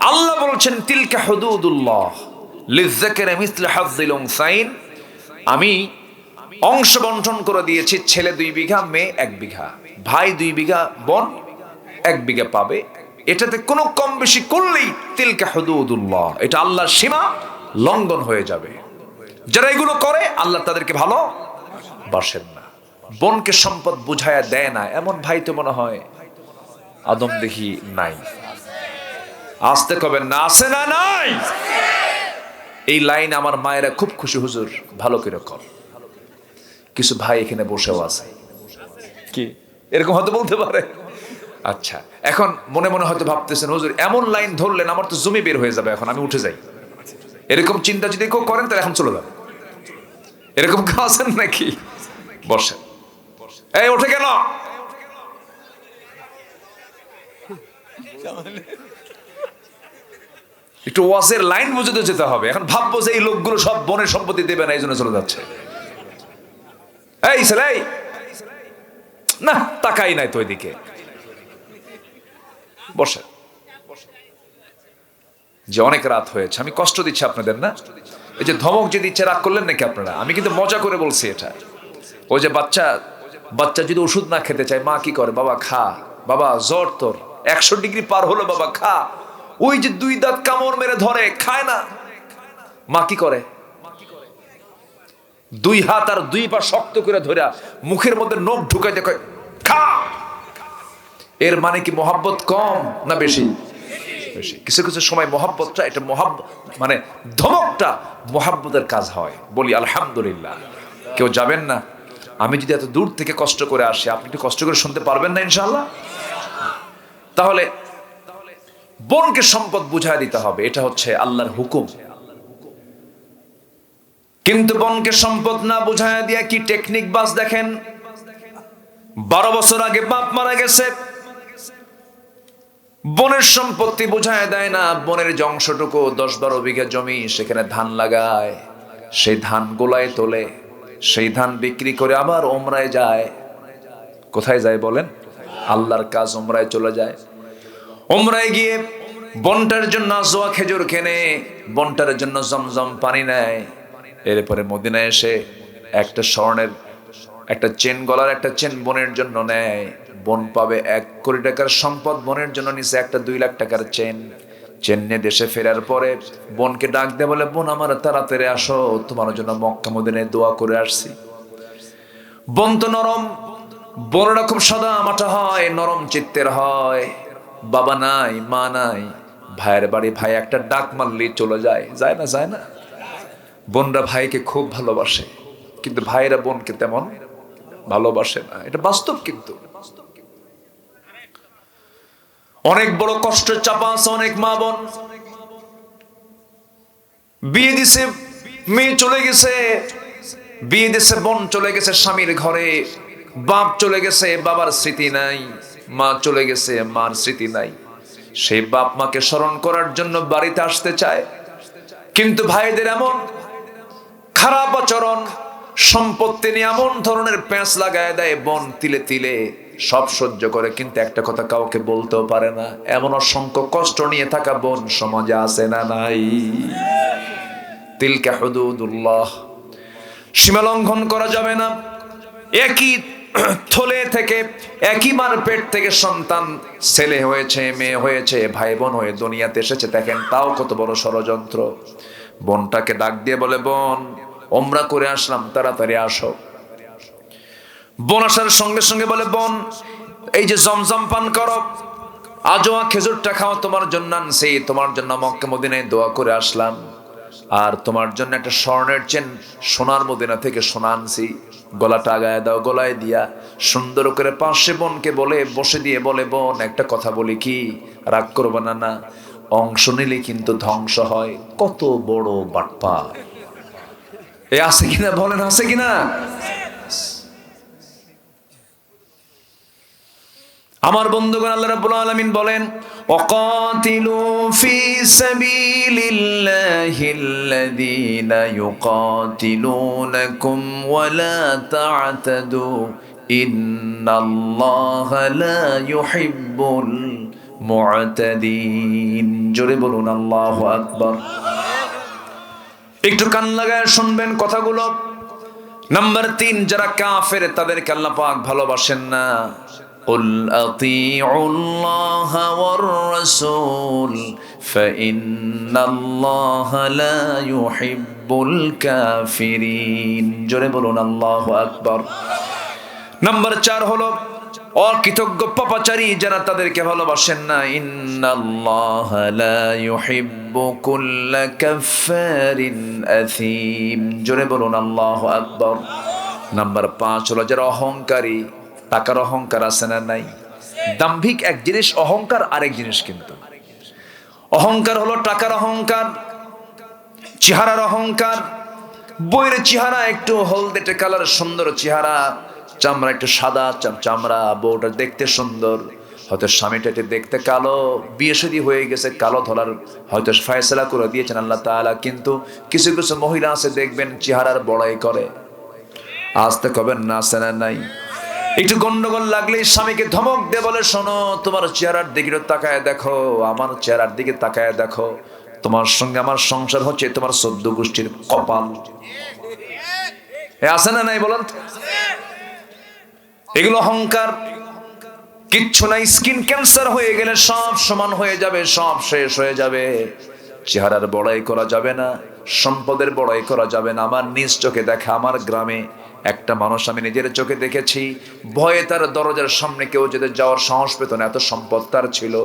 আল্লাহ বলছেন তিলকা হুদুদুল্লাহ লিযযাকারি মিসলু হাযযিল উনসাইন। আমি অংশ বন্টন করে দিয়েছি, ছেলে 2 বিঘা, মেয়ে 1 বিঘা, ভাই 2 বিঘা, বোন 1 বিঘা পাবে। এটাতে কোনো কম বেশি করলেই তিলকা হুদুদুল্লাহ, এটা আল্লাহর সীমা লঙ্ঘন হয়ে যাবে। যারা এগুলো করে আল্লাহ তাদেরকে ভালোবাসেন না। বোনকে সম্পদ বুঝায়া দেয় না, এমন ভাই তো মনে হয় আদম দেখি নাই। আসতে কবেন না, আছে না নাই? এই লাইন আমার মায়েরা খুব খুশি, হুজুর ভালো করে কর। কিছু ভাই এখানে বসেও আছে, কি এরকম হয়তো বলতে পারে। আচ্ছা, এখন মনে মনে হয়তো ভাবতেছেন, হুজুর এমন লাইন ধরলেন আমার তো জমি বের হয়ে যাবে, এখন আমি উঠে যাই। এরকম চিন্তা যদি কেউ করেন তাহলে এখন চলে যাবে। এরকম কেউ আছেন নাকি? বসেন। এই ওঠে কেন? একটু ওয়াজের লাইন বুঝতে যেতে হবে। এখন ভাববো যে এই লোকগুলো সব বনের সম্পত্তি দেবে না, এই জন্য চলে যাচ্ছে। এই ছেলে না, তাকাই নাই তো ওইদিকে। বসে যে অনেক রাত হয়েছে, আমি কষ্ট দিচ্ছি আপনাদের না? এই যে ধমক যে দিচ্ছে, রাগ করলেন নাকি আপনারা? আমি কিন্তু মজা করে বলছি এটা। ওই যে বাচ্চা যদি ওষুধ না খেতে চায়, মা কি করে? বাবা খা, বাবা জ্বর তোর 100 ডিগ্রি পার হলো, বাবা খা। ওই যে 2 দাঁত কামড় মেরে ধরে, খায় না। মা কি করে? 2 হাত আর 2 পা শক্ত করে ধরে মুখের মধ্যে নখ ঢুকাই দেখে খা। এর মানে কি মহাব্বত কম না বেশি? বেশি। কিছু কিছু সময় মহাব্বতটা, এটা মানে ধমকটা মহাব্বতের কাজ হয়। বলি আলহামদুলিল্লাহ। কেউ যাবেন না? আমি যদি এত দূর থেকে কষ্ট করে আসি, আপনি একটু কষ্ট করে শুনতে পারবেন না ইনশাআল্লাহ? তাহলে বোনকে সম্পদ বুঝায় দিতে হবে, এটা হচ্ছে আল্লাহর হুকুম। কিন্তু বোনকে সম্পদ না বুঝায় দিয়া কি টেকনিক বাস দেখেন। 12 বছর আগে বাপ মারা গেছে, বোনের সম্পত্তি বুঝায় দেয় না। বোনের যে অংশটুকু 10-12 বিঘা জমি, সেখানে ধান লাগায়, সেই ধান গোলায় তোলে, সেই ধান বিক্রি করে আবার ওমরায় যায়। কোথায় যায় বলেন? আল্লাহর কাজ, ওমরায় চলে যায়। ওমরায় গিয়ে বোনটার জন্য আজওয়া খেজুর কেনে, বোনটার জন্য জমজম পানি নেয়। এরপরে মদিনায় এসে একটা স্বর্ণের একটা চেন, গলার একটা চেন বোনের জন্য নেয়। বোন পাবে 1 কোটি টাকার সম্পদ, বোনের জন্য নিচে একটা 2 লাখ টাকার চেন নিয়ে দেশে ফেরার পরে বোনকে ডাক দিয়ে বলে, বোন আমার তাড়াতাড়ি আসো, তোমার জন্য মক্কা মদিনায় দোয়া করে আসছি। বোন তো নরম, বোনরা খুব সাদা মাটা হয়, নরম চিত্তের হয়। বাবা নাই, মা নাই, ভাইয়ের বাড়ি ভাই একটা ডাক মারলেই চলে যায়। যায় না? বোনরা ভাইকে খুব ভালোবাসে, কিন্তু ভাইরা বোনকে তেমন ভালোবাসে না। এটা বাস্তব। কিন্তু অনেক বড় কষ্টের চাপা আছে অনেক মা বোন। বিয়ে দিছে, মেয়ে চলে গেছে, বিয়ে দিছে, বোন চলে গেছে স্বামীর ঘরে, বাপ চলে গেছে, বাবার স্মৃতি নাই, মা চলে গেছে, মার স্মৃতি নাই। সেই বাপ মাকে স্মরণ করার জন্য বাড়িতে আসতে চায়, কিন্তু ভাইদের এমন খারাপ আচরণ, সম্পত্তি নিয়ে এমন ধরনের প্যাঁচ লাগায় দেয়, বোন তিলে তিলে সব সহ্য করে, কিন্তু একটা কথা কাউকে বলতেও পারে না। এমন অসংখ্য কষ্ট নিয়ে থাকা বোন সমাজে আছে না নাই? তিলকা হুদুদুল্লাহ, সীমা লঙ্ঘন করা যাবে না। একই থলে থেকে, একই মার পেট থেকে সন্তান, ছেলে হয়েছে, মেয়ে হয়েছে, ভাই বোন হয়ে দুনিয়াতে এসেছে, দেখেন তাও কত বড় ষড়যন্ত্র। বোনটাকে ডাক দিয়ে বলে, বোন ওমরা করে আসলাম, তাড়াতাড়ি আসো। বোন আসার সঙ্গে সঙ্গে বলে, বোন এই যে জমজম পান করো, আজোয়া খেজুরটা খাও, তোমার জন্য আনছি, তোমার জন্য মক্কা মদিনায় দোয়া করে আসলাম, আর তোমার জন্য একটা স্বর্ণের চেন সোনার মদিনা থেকে সোনা আনছি, গলাটা আগায় দাও। গলায় দিয়া সুন্দর করে পাশে বোনকে বলে বসে দিয়ে বলে, বোন একটা কথা বলি কি, রাগ করবো না, না অংশ নিলে কিন্তু ধ্বংস হয়। কত বড় বাটপা এ, আছে কিনা বলেন, আছে কিনা? আমার বন্ধুগণ, আল্লাহ রাব্বুল আলামিন বলেন, ওয়াকাতিলু ফি সাবিলিল্লাহিল্লাযীনা ইউকাতিলুনাকুম ওয়া লা তা'তাদু ইন্নাল্লাহা লা ইউহিব্বুল মু'তাদিন। জোরে বলুন আল্লাহু আকবার। একটু কান লাগায় শুনবেন কথাগুলো। নাম্বার 3, যারা কাফের তাদেরকে আল্লাহ পাক ভালোবাসেন না। قل أطيعوا الله والرسول فإن الله لا يحب الكافرين। জোরে বলুন আল্লাহু আকবার। নাম্বার 4 হলো অকৃতজ্ঞ পাপাচারী, যারা তাদেরকে ভালোবাসেন না। ইন্নাল্লাহা লা ইউহিব্বু কুল্লা কাফফারিন আথীম। জোরে বলুন আল্লাহু আকবার। নাম্বার 5 হলো যারা অহংকারী, টাকার অহংকার আছে না নাই? দাম্ভিক এক জিনিস, অহংকার আরেক জিনিস। কিন্তু অহংকার হলো টাকার অহংকার, চেহারার অহংকার। বইয়ের চেহারা একটু হলদেটে কালার, সুন্দর চেহারা, চামড়া একটু সাদা চামড়া, বউটা দেখতে সুন্দর, হয়তো স্বামীটা দেখতে কালো, বিয়ে শাদী হয়ে গেছে, কালো ধরার হয়তো ফয়সালা করে দিয়েছেন আল্লাহ তাআলা। কিন্তু কিছু কিছু মহিলা আছে দেখবেন চেহারার বড়াই করে। আসতে কবেন না, আছে না নাই? একটু গন্ডগোল লাগলেই স্বামীকে ধমক দিয়ে বলে, শোনো তোমার চেহারার দিকে তাকায় দেখো, আমার চেহারার দিকে তাকায় দেখো, তোমার সঙ্গে আমার সংসার হচ্ছে তোমার 14 গোষ্ঠীর কপাল। আছে না নাই বলেন? এগুলো অহংকার। কিচ্ছু নাই, স্কিন ক্যান্সার হয়ে গেলে সব সমান হয়ে যাবে, সব শেষ হয়ে যাবে। চেহারার বড়াই করা যাবে না, সম্পদের বড়াই করা যাবে না। আমার নিজ চোখে দেখা, আমার গ্রামে একটা মানুষ আমি নিজের চোখে দেখেছি, ভয়ে তার দরজার সামনে কেউ যেতে যাওয়ার সাহস পেত না, এত সম্পদ তার ছিল।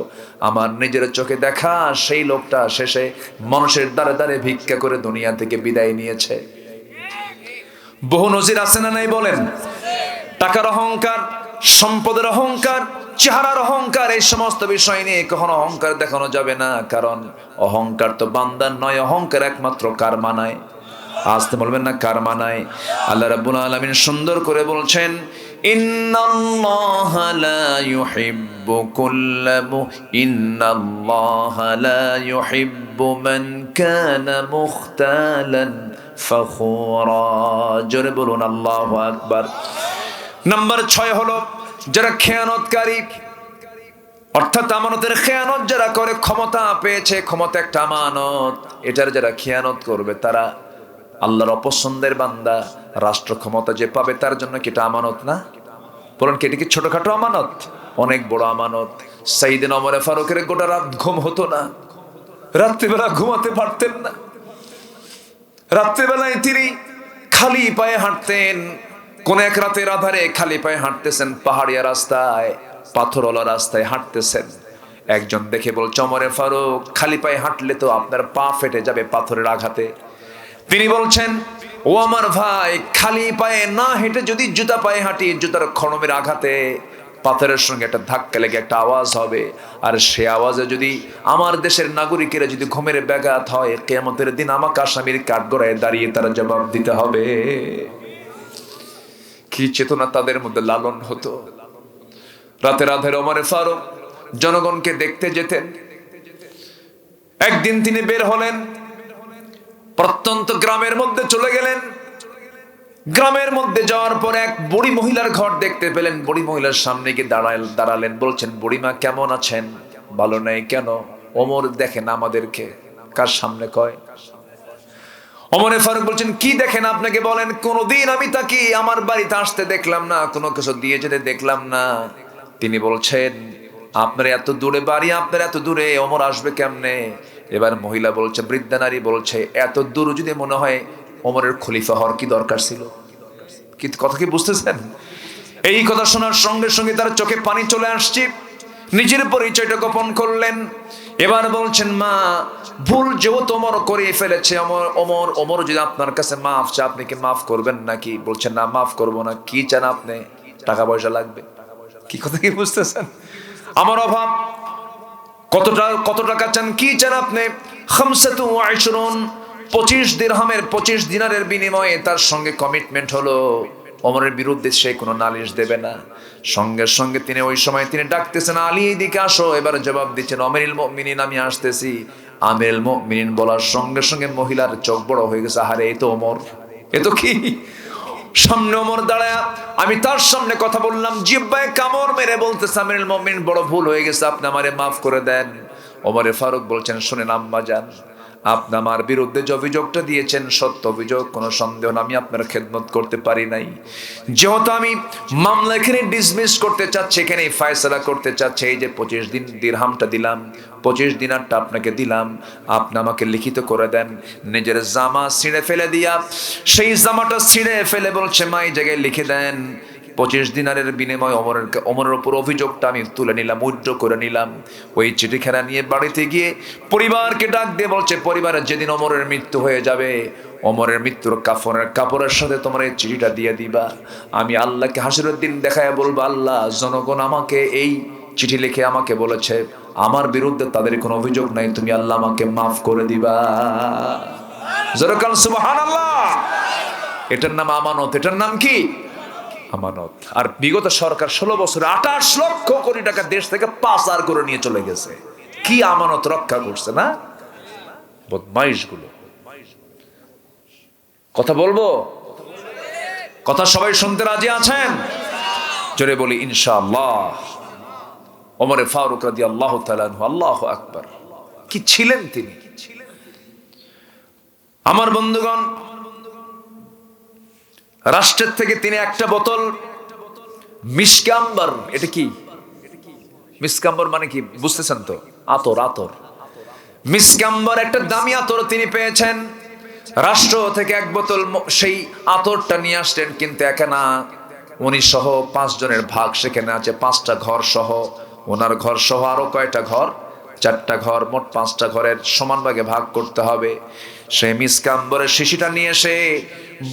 আমার নিজের চোখে দেখা সেই লোকটা শেষে মানুষের দ্বারে দ্বারে ভিক্ষা করে দুনিয়া থেকে বিদায় নিয়েছে। বহু নজির আছে না নাই বলেন? টাকার অহংকার, সম্পদের অহংকার, চেহারার অহংকার, এই সমস্ত বিষয় নিয়ে কখনো অহংকার দেখানো যাবে না। কারণ অহংকার তো বান্দার নয়, অহংকার একমাত্র কার মানায়? আসতে বলবেন না, কার মানায়? আল্লাহ রাব্বুল আলামিন সুন্দর করে বলছেন, ইন্নাল্লাহা লা ইউহিব্বু মান কানা মুখতালান ফখুরা। জোরে বলুন আল্লাহু আকবার। নাম্বার 6 হলো যারা খেয়ানতকারী, অর্থাৎ আমানতের খেয়ানত যারা করে। ক্ষমতা পেয়েছে, ক্ষমতা একটা আমানত, এটার যারা খেয়ানত করবে তারা আল্লাহর অপছন্দের বান্দা। রাষ্ট্র ক্ষমতা যে পাবে তার জন্য কি এটা আমানত না? বলেন কি এটা কি ছোটখাটো আমানত? অনেক বড় আমানত। সাইয়েদনা ওমর ফারুকের গোটা রাত ঘুম হতো না, রাত্রিবেলা ঘুমাতে পারতেন না। রাত্রিবেলায় তিনি খালি পায়ে হাঁটতেন। কোন এক রাতের আধারে খালি পায়ে হাঁটতেছেন, পাহাড়িয়া রাস্তায়, পাথরওয়ালা রাস্তায় হাঁটতেছেন। একজন দেখে বলছে, ওমরে ফারুক খালি পায়ে হাঁটলে তো আপনার পা ফেটে যাবে পাথরের আঘাতে। তিনি বলছেন, ও আমার ভাই, খালি পায়ে না হেঁটে যদি জুতা পায়ে হাঁটি, জুতার খড়মের আঘাতে পাথরের সঙ্গে একটা ধাক্কা লেগে একটা আওয়াজ হবে, আর সে আওয়াজে যদি আমার দেশের নাগরিকেরা যদি ঘুমের ব্যাঘাত হয়, কিয়ামতের দিন আমাকে আসামির কাঠগড়ায় দাঁড়িয়ে তারা জবাব দিতে হবে। কি চেতনা তাদের মধ্যে লালন হতো। রাতের আধারে ওমর ফারুক জনগণকে দেখতে যেতেন। একদিন তিনি বের হলেন, প্রত্যন্ত গ্রামের মধ্যে চলে গেলেন। গ্রামের মধ্যে যাওয়ার পর এক বুড়ি মহিলার ঘর দেখতে পেলেন। বুড়ি মহিলার সামনে গিয়ে দাঁড়ালেন, বলছেন, বুড়িমা কেমন আছেন? ভালো নাই কেন? ওমর দেখেন আমাদেরকে। কার সামনে কয়? ওমরে ফারুক বলছেন, কি দেখেন আপনাকে বলেন? কোনদিন আমি তাকে আমার বাড়িতে আসতে দেখলাম না, কোনো কিছু দিয়ে যেতে দেখলাম না। তিনি বলছেন, আপনার এত দূরে বাড়ি, আপনার এত দূরে ওমর আসবে কেমনে? এবার মহিলা বলছে, বৃদ্ধা নারী বলছে, এত দূর যদি মনে হয় ওমরের খলিফা হওয়ার কি দরকার ছিল? কি কথা কি বুঝতেছেন? এই কথা শোনার সঙ্গে সঙ্গে তার চোখে পানি চলে আসছে। নিজের পরিচয়টা গোপন করলেন। এবার বলছেন, মা, ভুল যেহেতু ওমর করে ফেলেছে, ওমর যদি আপনার কাছে মাফ চায়, আপনি কি মাফ করবেন নাকি? বলছেন, না, মাফ করবো না। কি চান আপনি? টাকা পয়সা লাগবে। কি কথা কি বুঝতেছেন? আমার অভাব। কত টাকা চান? কি চান আপনি? 25 দিরহামের 25 দিনারের বিনিময়ে তার সঙ্গে কমিটমেন্ট হলো ওমরের বিরুদ্ধে সে কোনো নালিশ দেবে না। সঙ্গে সঙ্গে তিনি ওই সময় তিনি ডাকতেছেন, আলী এদিকে আসো। এবার জবাব দিচ্ছেন, আমিরুল মুমিনিন, আমি আসতেছি। আমিরুল মুমিনিন বলার সঙ্গে সঙ্গে মহিলার চোখ বড় হয়ে গেছে। আরে, এই তো ওমর, এ তো কি! সামনে ওমর দাঁড়ায়, আমি তার সামনে কথা বললাম, জিহ্বায় কামড় মেরে বলতেছে, আমিরুল মুমিনিন, বড় ভুল হয়ে গেছে, আপনি আমারে মাফ করে দেন। ওমরে ফারুক বলছেন, শুনেন আম্মা জান, আপনি আমার বিরুদ্ধে যে অভিযোগটা দিয়েছেন সত্য অভিযোগ, কোনো সন্দেহ না, আমি আপনার খেদমত করতে পারি নাই। যেহেতু আমি মামলা এখানে ডিসমিস করতে চাচ্ছি, এখানে ফায়সালা করতে চাচ্ছি, এই যে 25 দিরহামটা দিলাম, 25 দিনারটা আপনাকে দিলাম, আপনি আমাকে লিখিত করে দেন। নিজের জামা ছিঁড়ে ফেলে দিয়া সেই জামাটা ছিঁড়ে ফেলে বলছে, মা, এই জায়গায় লিখে দেন 25 দিনারের বিনিময়ে ওমরের উপর অভিযোগটা আমি তুলে নিলাম, উইথড্র করে নিলাম। ওই চিঠিখানা নিয়ে বাড়িতে গিয়ে পরিবারকে ডাক দিয়ে বলছে, পরিবারের যেদিন ওমরের মৃত্যু হয়ে যাবে, ওমরের মৃত্যুর কাপড়ের সাথে তোমার এই চিঠিটা দিয়ে দিবা। আমি আল্লাহকে হাসরের দিন দেখায় বলবো, আল্লাহ, জনগণ আমাকে এই চিঠি লিখে আমাকে বলেছে আমার বিরুদ্ধে তাদের কোনো অভিযোগ নাই, তুমি আল্লাহ আমাকে মাফ করে দিবা। জোরে সুবহানাল্লাহ। এটার নাম আমানত। এটার নাম কি? আমানত। আর বিগত সরকার 16 বছরে 28 লক্ষ কোটি টাকা দেশ থেকে পাচার করে নিয়ে চলে গেছে। কি আমানত রক্ষা করছে না বদমাইশ গুলো। কথা বলবো? কথা সবাই শুনতে রাজি আছেন? জোরে বলি ইনশাআল্লাহ। ওমর ফারুক রাদিয়াল্লাহু তাআলা আনহু, আল্লাহু আকবার, কি ছিলেন তিনি! আমার বন্ধুগণ, রাষ্ট্রের থেকে তিনি একটা বোতল মিসকাম্বর, এটা কি মিসকাম্বর মানে কি বুঝতেছেন তো? আতর। মিসকাম্বর একটা দামি আতর তিনি পেয়েছেন। রাষ্ট্র থেকে এক বোতল সেই আতরটা নিয়ে আসলেন, কিন্তু একা না, উনি সহ 5 জনের ভাগ সেখানে আছে। 5টা ঘর সহ, ওনার ঘর সহ আরো কয়টা ঘর? 4টা ঘর, মোট 5টা ঘরের সমান ভাগে ভাগ করতে হবে। সে মিসকাম্বরের শিশিটা নিয়ে এসে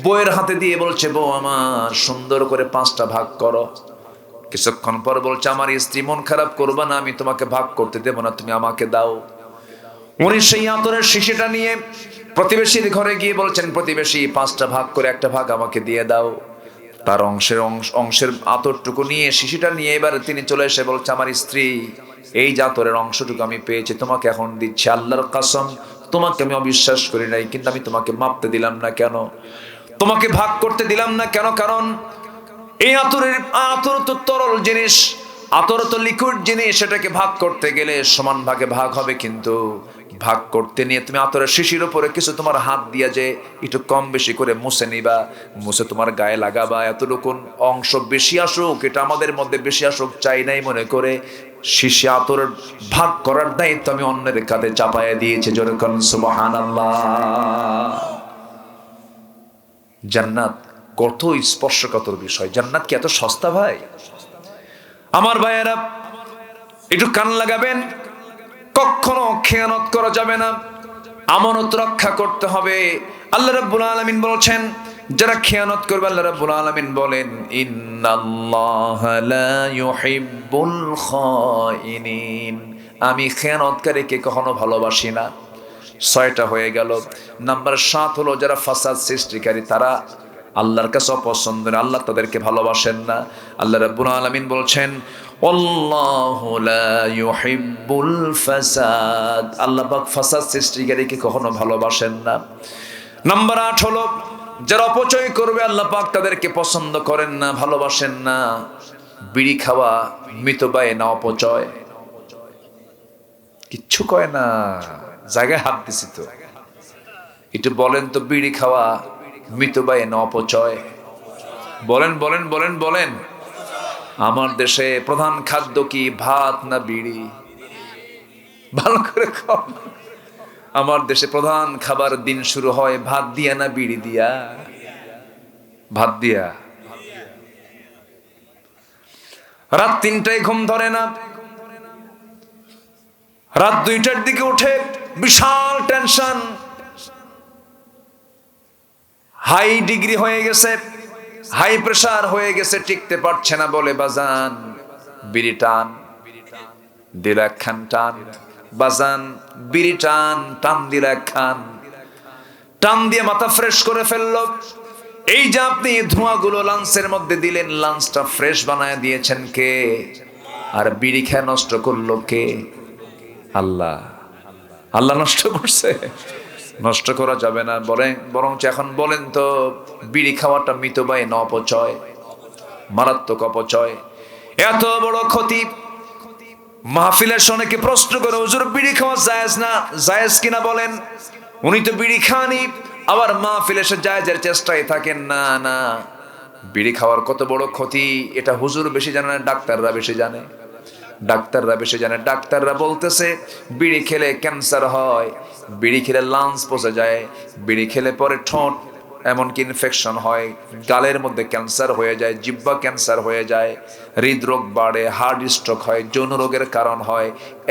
বউয়ের হাতে দিয়ে বলছে, বউ আমার, সুন্দর করে 5টা ভাগ করো। কিছুক্ষণ পর বলছে, আমার স্ত্রী, মন খারাপ করবা না, আমি তোমাকে ভাগ করতে দেব না, তুমি আমাকে দাও। উনি সেই আতরের শিশিটা নিয়ে প্রতিবেশীর ঘরে গিয়ে বলছেন, প্রতিবেশী, 5টা ভাগ করে একটা ভাগ আমাকে দিয়ে দাও। তার অংশের আতরটুকু নিয়ে, শিশিটা নিয়ে এবার তিনি চলে এসে বলছে, আমার স্ত্রী, এই যে আতরের অংশটুকু আমি পেয়েছি, তোমাকে এখন দিচ্ছি। আল্লাহর কসম, তোমাকে আমি অবিশ্বাস করি নাই, কিন্তু আমি তোমাকে মাপতে দিলাম না কেন? তোমাকে ভাগ করতে দিলাম না কেন? কারণ এই আতর তো তরল জিনিস, আতর তো লিকুইড জিনিস, সেটাকে ভাগ করতে গেলে সমান ভাগে ভাগ হবে, কিন্তু ভাগ করতে নিয়ে তুমি আতরের শিশির উপরে কিছু তোমার হাত দিয়া যে একটু কম বেশি করে মুছে নিবা, মুছে তোমার গায়ে লাগাবা। এতটুকু অংশ বেশি আসুক, এটা আমাদের মধ্যে বেশি আসুক চাই নাই মনে করে শিশি আতরের ভাগ করার দায়িত্ব আমি অন্যের কাঁধে চাপাইয়া দিয়েছি। জোরে কোন সুবহানাল্লাহ। জান্নাত কত স্পর্শকাতর বিষয়। জান্নাত কি এত সস্তা ভাই? আমার ভাইয়েরা, একটু কান লাগাবেন। কখনো খেয়ানত করা যাবে না, আমানত রক্ষা করতে হবে। আল্লাহ রাব্বুল আলামিন বলছেন, যারা খেয়ানত করবে আল্লাহ রাব্বুল আলামিন বলেন ইন্নাল্লাহা লা ইউহিব্বুল খাইনিন, আমি খেয়ানতকারীকে কখনো ভালোবাসি না। 6টা হয়ে গেল। নাম্বার 7 হলো যারা ফাসাদ সৃষ্টিকারী, তারা আল্লাহর কাছে অপছন্দ, আল্লাহ তাদেরকে ভালোবাসেন না। আল্লাহ রাব্বুল আলামিন বলছেন আল্লাহু লা ইউহিব্বুল ফাসাদ, আল্লাহ পাক ফাসাদ সৃষ্টিকারীকে কখনো ভালোবাসেন না। নাম্বার 8 হলো যারা অপচয় করবে আল্লাহ পাক তাদেরকে পছন্দ করেন না, ভালোবাসেন না। বিড়ি খাওয়া মিতব্যয় না অপচয়? কিচ্ছু কয় না, জায়গায় হাত দিছি তো। একটু বলেন তো, বিড়ি খাওয়া মিতব্যয় না অপচয়? বলেন বলেন বলেন বলেন। আমার দেশে প্রধান খাদ্য কি, ভাত না বিড়ি? ভালো করে খাও। আমার দেশে প্রধান খাবার দিন শুরু হয় ভাত দিয়া না বিড়ি দিয়া? ভাত দিয়া। রাত 3টায় ঘুম ধরে না, রাত 2টার দিকে উঠে বিশাল টেনশন, হাই ডিগ্রি হয়ে গেছে, হাই প্রেসার হয়ে গেছে, টিকতে পারছে না বলে বাজান বিড়ি টান, দিলা খান টান, বাজান বিড়ি টান, টান দিলা খান, টান দিয়ে মাথা ফ্রেশ করে ফেললো। এই যে আপনি ধোঁয়াগুলো লাঞ্চের মধ্যে দিলেন, লাঞ্চটা ফ্রেশ বানায় দিয়েছেন কে? আর বিড়ি খেয়ে নষ্ট করলো কে? আল্লাহ। আল্লাহ নষ্ট করছে? নষ্ট করা যাবে না। বরং এখন বলেন তো, বিড়ি খাওয়াটা মিতব্যয় না অপচয়? মারাত্মক অপচয়, এত বড় ক্ষতি। মাহফিলের অনেকে প্রশ্ন করে, হুজুর বিড়ি খাওয়া জায়েজ না, জায়েজ কিনা বলেন? উনি তো বিড়ি খানই, আবার মাহফিলে এসে জায়েজের চেষ্টায় থাকেন। না না, বিড়ি খাওয়ার কত বড় ক্ষতি এটা হুজুর বেশি জানে না, ডাক্তাররা বেশি জানে। ডাক্তাররা বেশি জানে। ডাক্তাররা বলতেছে বিড়ি খেলে ক্যান্সার হয়, বিড়ি খেলে লাংস পচে যায়, বিড়ি খেলে পরে ঠোঁট এমনকি ইনফেকশন হয়, গালের মধ্যে ক্যান্সার হয়ে যায়, জিহ্বা ক্যান্সার হয়ে যায়, হৃদরোগ বাড়ে, হার্ট স্ট্রোক হয়, যৌন রোগের কারণ হয়।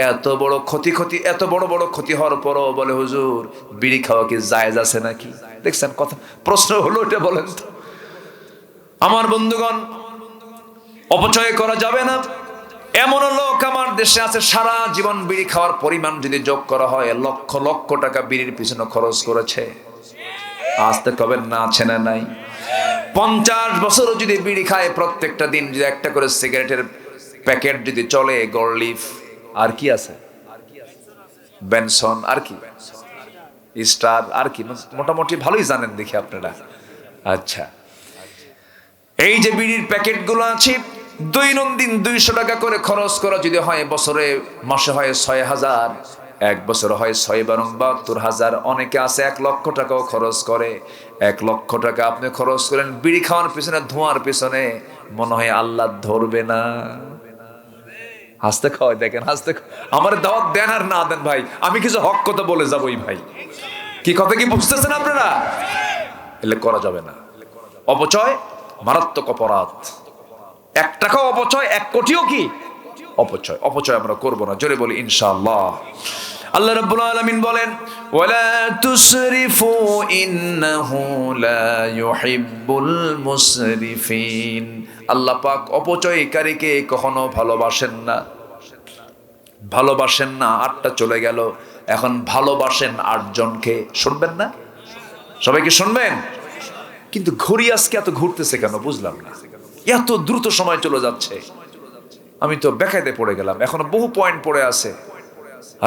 এত বড় ক্ষতি, এত বড় বড় ক্ষতি হওয়ার পরও বলে হুজুর বিড়ি খাওয়া কি জায়েজ আছে নাকি? দেখছেন কথা, প্রশ্ন হলো এটা। বলেন তো আমার বন্ধুগণ, অপচয় করা যাবে না। এমন লোক আমার দেশে আছে, সারা জীবন বিড়ি খাওয়ার পরিমাণ যদি যোগ করা হয়, লক্ষ লক্ষ টাকা বিড়ির পিছনে খরচ করেছে। আসতে কবেন না, আছে না নাই? 50 বছরও যদি বিড়ি খায়, প্রত্যেকটা দিন যদি একটা করে সিগারেটের প্যাকেট যদি চলে, গড়লিফ আর কি আছে, বেনসন আর কি, স্টার আর কি, মোটামুটি ভালোই জানেন দেখি আপনারা। আচ্ছা, এই যে বিড়ির প্যাকেটগুলো আছে, দৈনন্দিন 200 টাকা করে খরচ করা যদি হয়, বছরে মাসে হয় 6000, এক বছর হয় 6/72,000। অনেকে আছে 1 লক্ষ টাকাও খরচ করে। 1 লক্ষ টাকা আপনি খরচ করেন বিড়ি খাওয়ার পিছনে, ধোঁয়ার পিছনে, মনে হয় আল্লাহ ধরবে না? হাসতে খাওয়াই দেখেন, হাসতে। আমার দাওয়াত দেন আর না দেন ভাই, আমি কিছু হক কথা বলে যাবোই ভাই। কি কথা কি বুঝতেছেন আপনারা? এলে করা যাবে না। অপচয় মারাত্মক অপরাধ। 1 টাকাও অপচয়, 1 কোটিও কি অপচয়? অপচয় আমরা করব না, জোরে বলি ইনশাআল্লাহ। আল্লাহ রাব্বুল আলামিন বলেন ওয়ালা তুসরিফু ইন্নাহু লা ইউহিব্বুল মুসরিফিন। আল্লাহ পাক অপচয়কারীকে কখনো ভালোবাসেন না। ভালোবাসেন না, 8টা চলে গেল, এখন ভালোবাসেন 8 জনকে। শুনবেন না? সবাইকে শুনবেন? কিন্তু ঘড়ি আজকে এত ঘুরতেছে কেন বুঝলাম না, এত দ্রুত সময় চলে যাচ্ছে। আমি তো বেকায়দায় পড়ে গেলাম। এখনো বহু পয়েন্ট পড়ে আছে,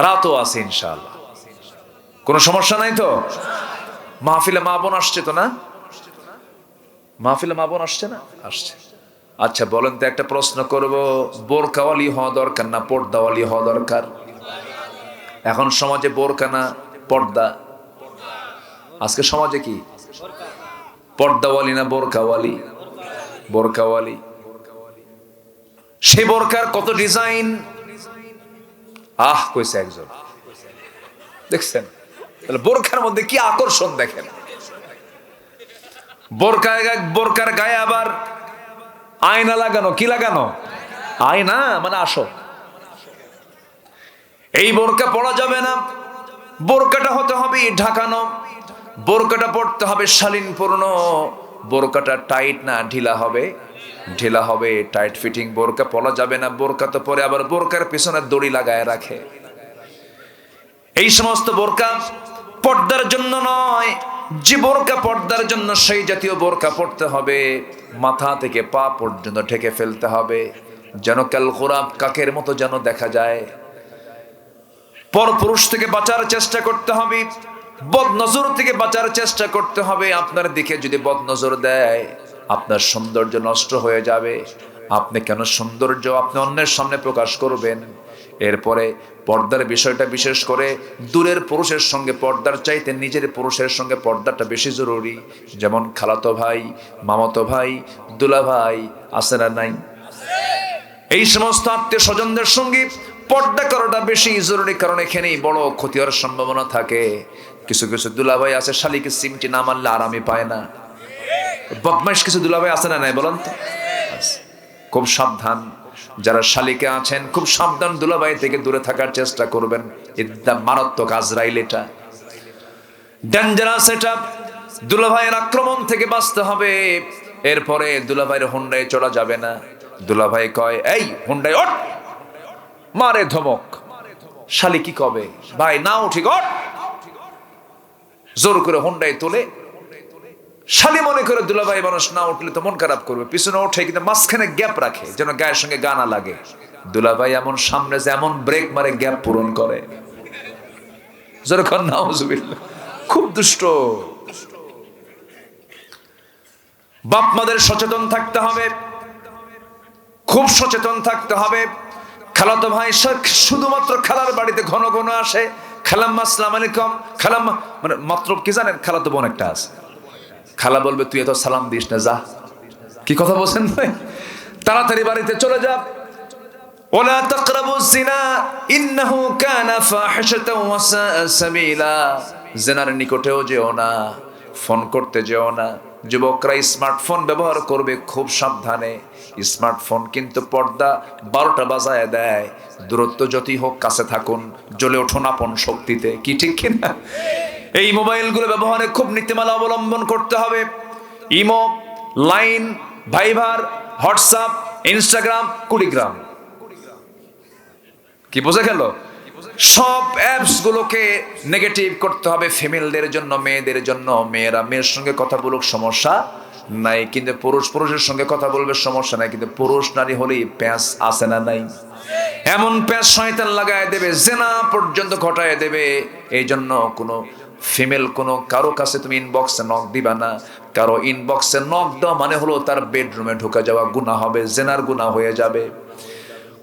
রাতও আছে ইনশাআল্লাহ। কোনো সমস্যা নাই তো? মাহফিলে মা বোন আসছে তো না? মাহফিলে মা বোন আসছে না? আসছে। আচ্ছা বলেন তো, একটা প্রশ্ন করব, বোরকাওয়ালি হওয়া দরকার না পর্দাওয়ালি হওয়া দরকার? এখন সমাজে বোরকা না পর্দা? আজকে সমাজে কি পর্দাওয়ালি না বোরকাওয়ালি? বোরকাওয়ালি। সে বোরকার কত ডিজাইন, কইছে একজন, দেখছেন? তাহলে বোরকার মধ্যে কি আকর্ষণ দেখেন। বোরকার গায়ে আবার আয়না লাগানো। কি লাগানো? আয়না মানে আসো। এই বোরকা পরা যাবে না। বোরকাটা হতে হবে ঢাকানো, বোরকাটা পড়তে হবে শালীনপূর্ণ, বোরকাটা টাইট না ঢিলা হবে? ঢিলা হবে। টাইট ফিটিং বোরকা পরা যাবে না। বোরকা তো পরে আবার বোরকার পিছনে দড়ি লাগায় রাখে। এই সমস্ত বোরকা পর্দার জন্য নয়। যে বোরকা পর্দার জন্য, সেই জাতীয় বোরকা পড়তে হবে। মাথা থেকে পা পর্যন্ত ঢেকে ফেলতে হবে, যেন কাল গোরাব কাকের মতো যেন দেখা যায়। পরপুরুষ থেকে বাঁচার চেষ্টা করতে হবে, বদনজর থেকে বাঁচার চেষ্টা করতে হবে। আপনার দিকে যদি বদনজর দেয়, আপনার সৌন্দর্য নষ্ট হয়ে যাবে। আপনি কেন সৌন্দর্য আপনি অন্যের সামনে প্রকাশ করবেন? এরপরে পর্দার বিষয়টা বিশেষ করে দূরের পুরুষের সঙ্গে পর্দার চাইতে নিজের পুরুষের সঙ্গে পর্দাটা বেশি জরুরি। যেমন খালাতো ভাই, মামাতো ভাই, দুলা ভাই আছে না নাই? এই সমস্ত আত্মীয় স্বজনদের সঙ্গে পর্দা করাটা বেশি জরুরি, কারণ এখানেই বড় ক্ষতি হওয়ার সম্ভাবনা থাকে। কিছু কিছু দুলাভাই আছে শালিকে সিমটি না মারলে আরামই পায় না। বদমাইশ কিছু দুলাভাই আছে না নাই বলেন তো? খুব সাবধান যারা শালিকে আছেন, খুব সাবধান দুলাভাই থেকে দূরে থাকার চেষ্টা করবেন। এটা মারাত্মক আজরাইল, এটা ডেঞ্জারাস। এটা দুলাভাইয়ের আক্রমণ থেকে বাঁচতে হবে। এরপরে দুলাভাইয়ের হুন্ডায় চড়া যাবে না। দুলাভাই কয়, এই হুন্ডায় ওঠ, মারে ধমক। শালি কি কবে, ভাই না উঠি ওঠ, জোর করে হুন্ডায় তোলে। শালি মনে করে দুলাভাই মানুষ না উঠলে তো মন খারাপ করবে, পিছনে ওঠে, কিন্তু মাঝখানে গ্যাপ রাখে যেন গায়ের সঙ্গে গা না লাগে। দুলাভাই এমন সামনে যে এমন ব্রেক মারে গ্যাপ পূরণ করে, যেরকম নাউজুবিল্লাহ। খুব দুষ্ট। বাপ মাদের সচেতন থাকতে হবে, খুব সচেতন থাকতে হবে। খালাতো ভাই শুধুমাত্র খালার বাড়িতে ঘন ঘন আসে, খালাম্মা আসসালামু আলাইকুম, খালাম্মা মানে মাত্র কি জানেন, খালাতো বোন একটা আছে, খালা বলবে তুই এত সালাম দিস না, যা। কি কথা বলছেন ভাই? তাড়াতাড়ি বাড়িতে চলে যা। ওয়ালা তাকরাবুজ জিনা ইন্নাহু কানা ফাহিশাতাও ওয়া সাআ সাবিলা। জিনার নিকটেও যেও না, ফোন করতে যেও না। যুবকরা স্মার্টফোন ব্যবহার করবে খুব সাবধানে। স্মার্টফোন কিন্তু পর্দা 12টা বাজায় দেয়। দূরত্ব যতই হোক কাছে থাকুন, জ্বলে উঠুন আপন শক্তিতে। কি ঠিক কিনা? এই মোবাইলগুলো ব্যবহারে খুব নীতিমালা অবলম্বন করতে হবে। Imo, Line, Viber, WhatsApp, Instagram, Kurigram, কি বোঝা গেল? সব অ্যাপস গুলোকে নেগেটিভ করতে হবে ফিমেলদের জন্য, মেয়েদের জন্য। মেয়েরা মেয়ের সঙ্গে কথা বলুক, সমস্যা নাই, কিন্তু পুরুষ পুরুষের সঙ্গে কথা বলবে, সমস্যা নাই। কিন্তু পুরুষ নারী হলেই প্যাঁচ আছে না নাই? এমন প্যাঁচ শয়তান লাগায় দেবে, জেনা পর্যন্ত ঘটায় দেবে। এই জন্য কোনো ফিমেল কারো কাছে তুমি ইনবক্সে নক দিবা না। কারো ইনবক্সে নক দেওয়া মানে হলো তার বেডরুমে ঢুকে যাওয়া, গুনাহ হবে, জেনার গুনাহ হয়ে যাবে।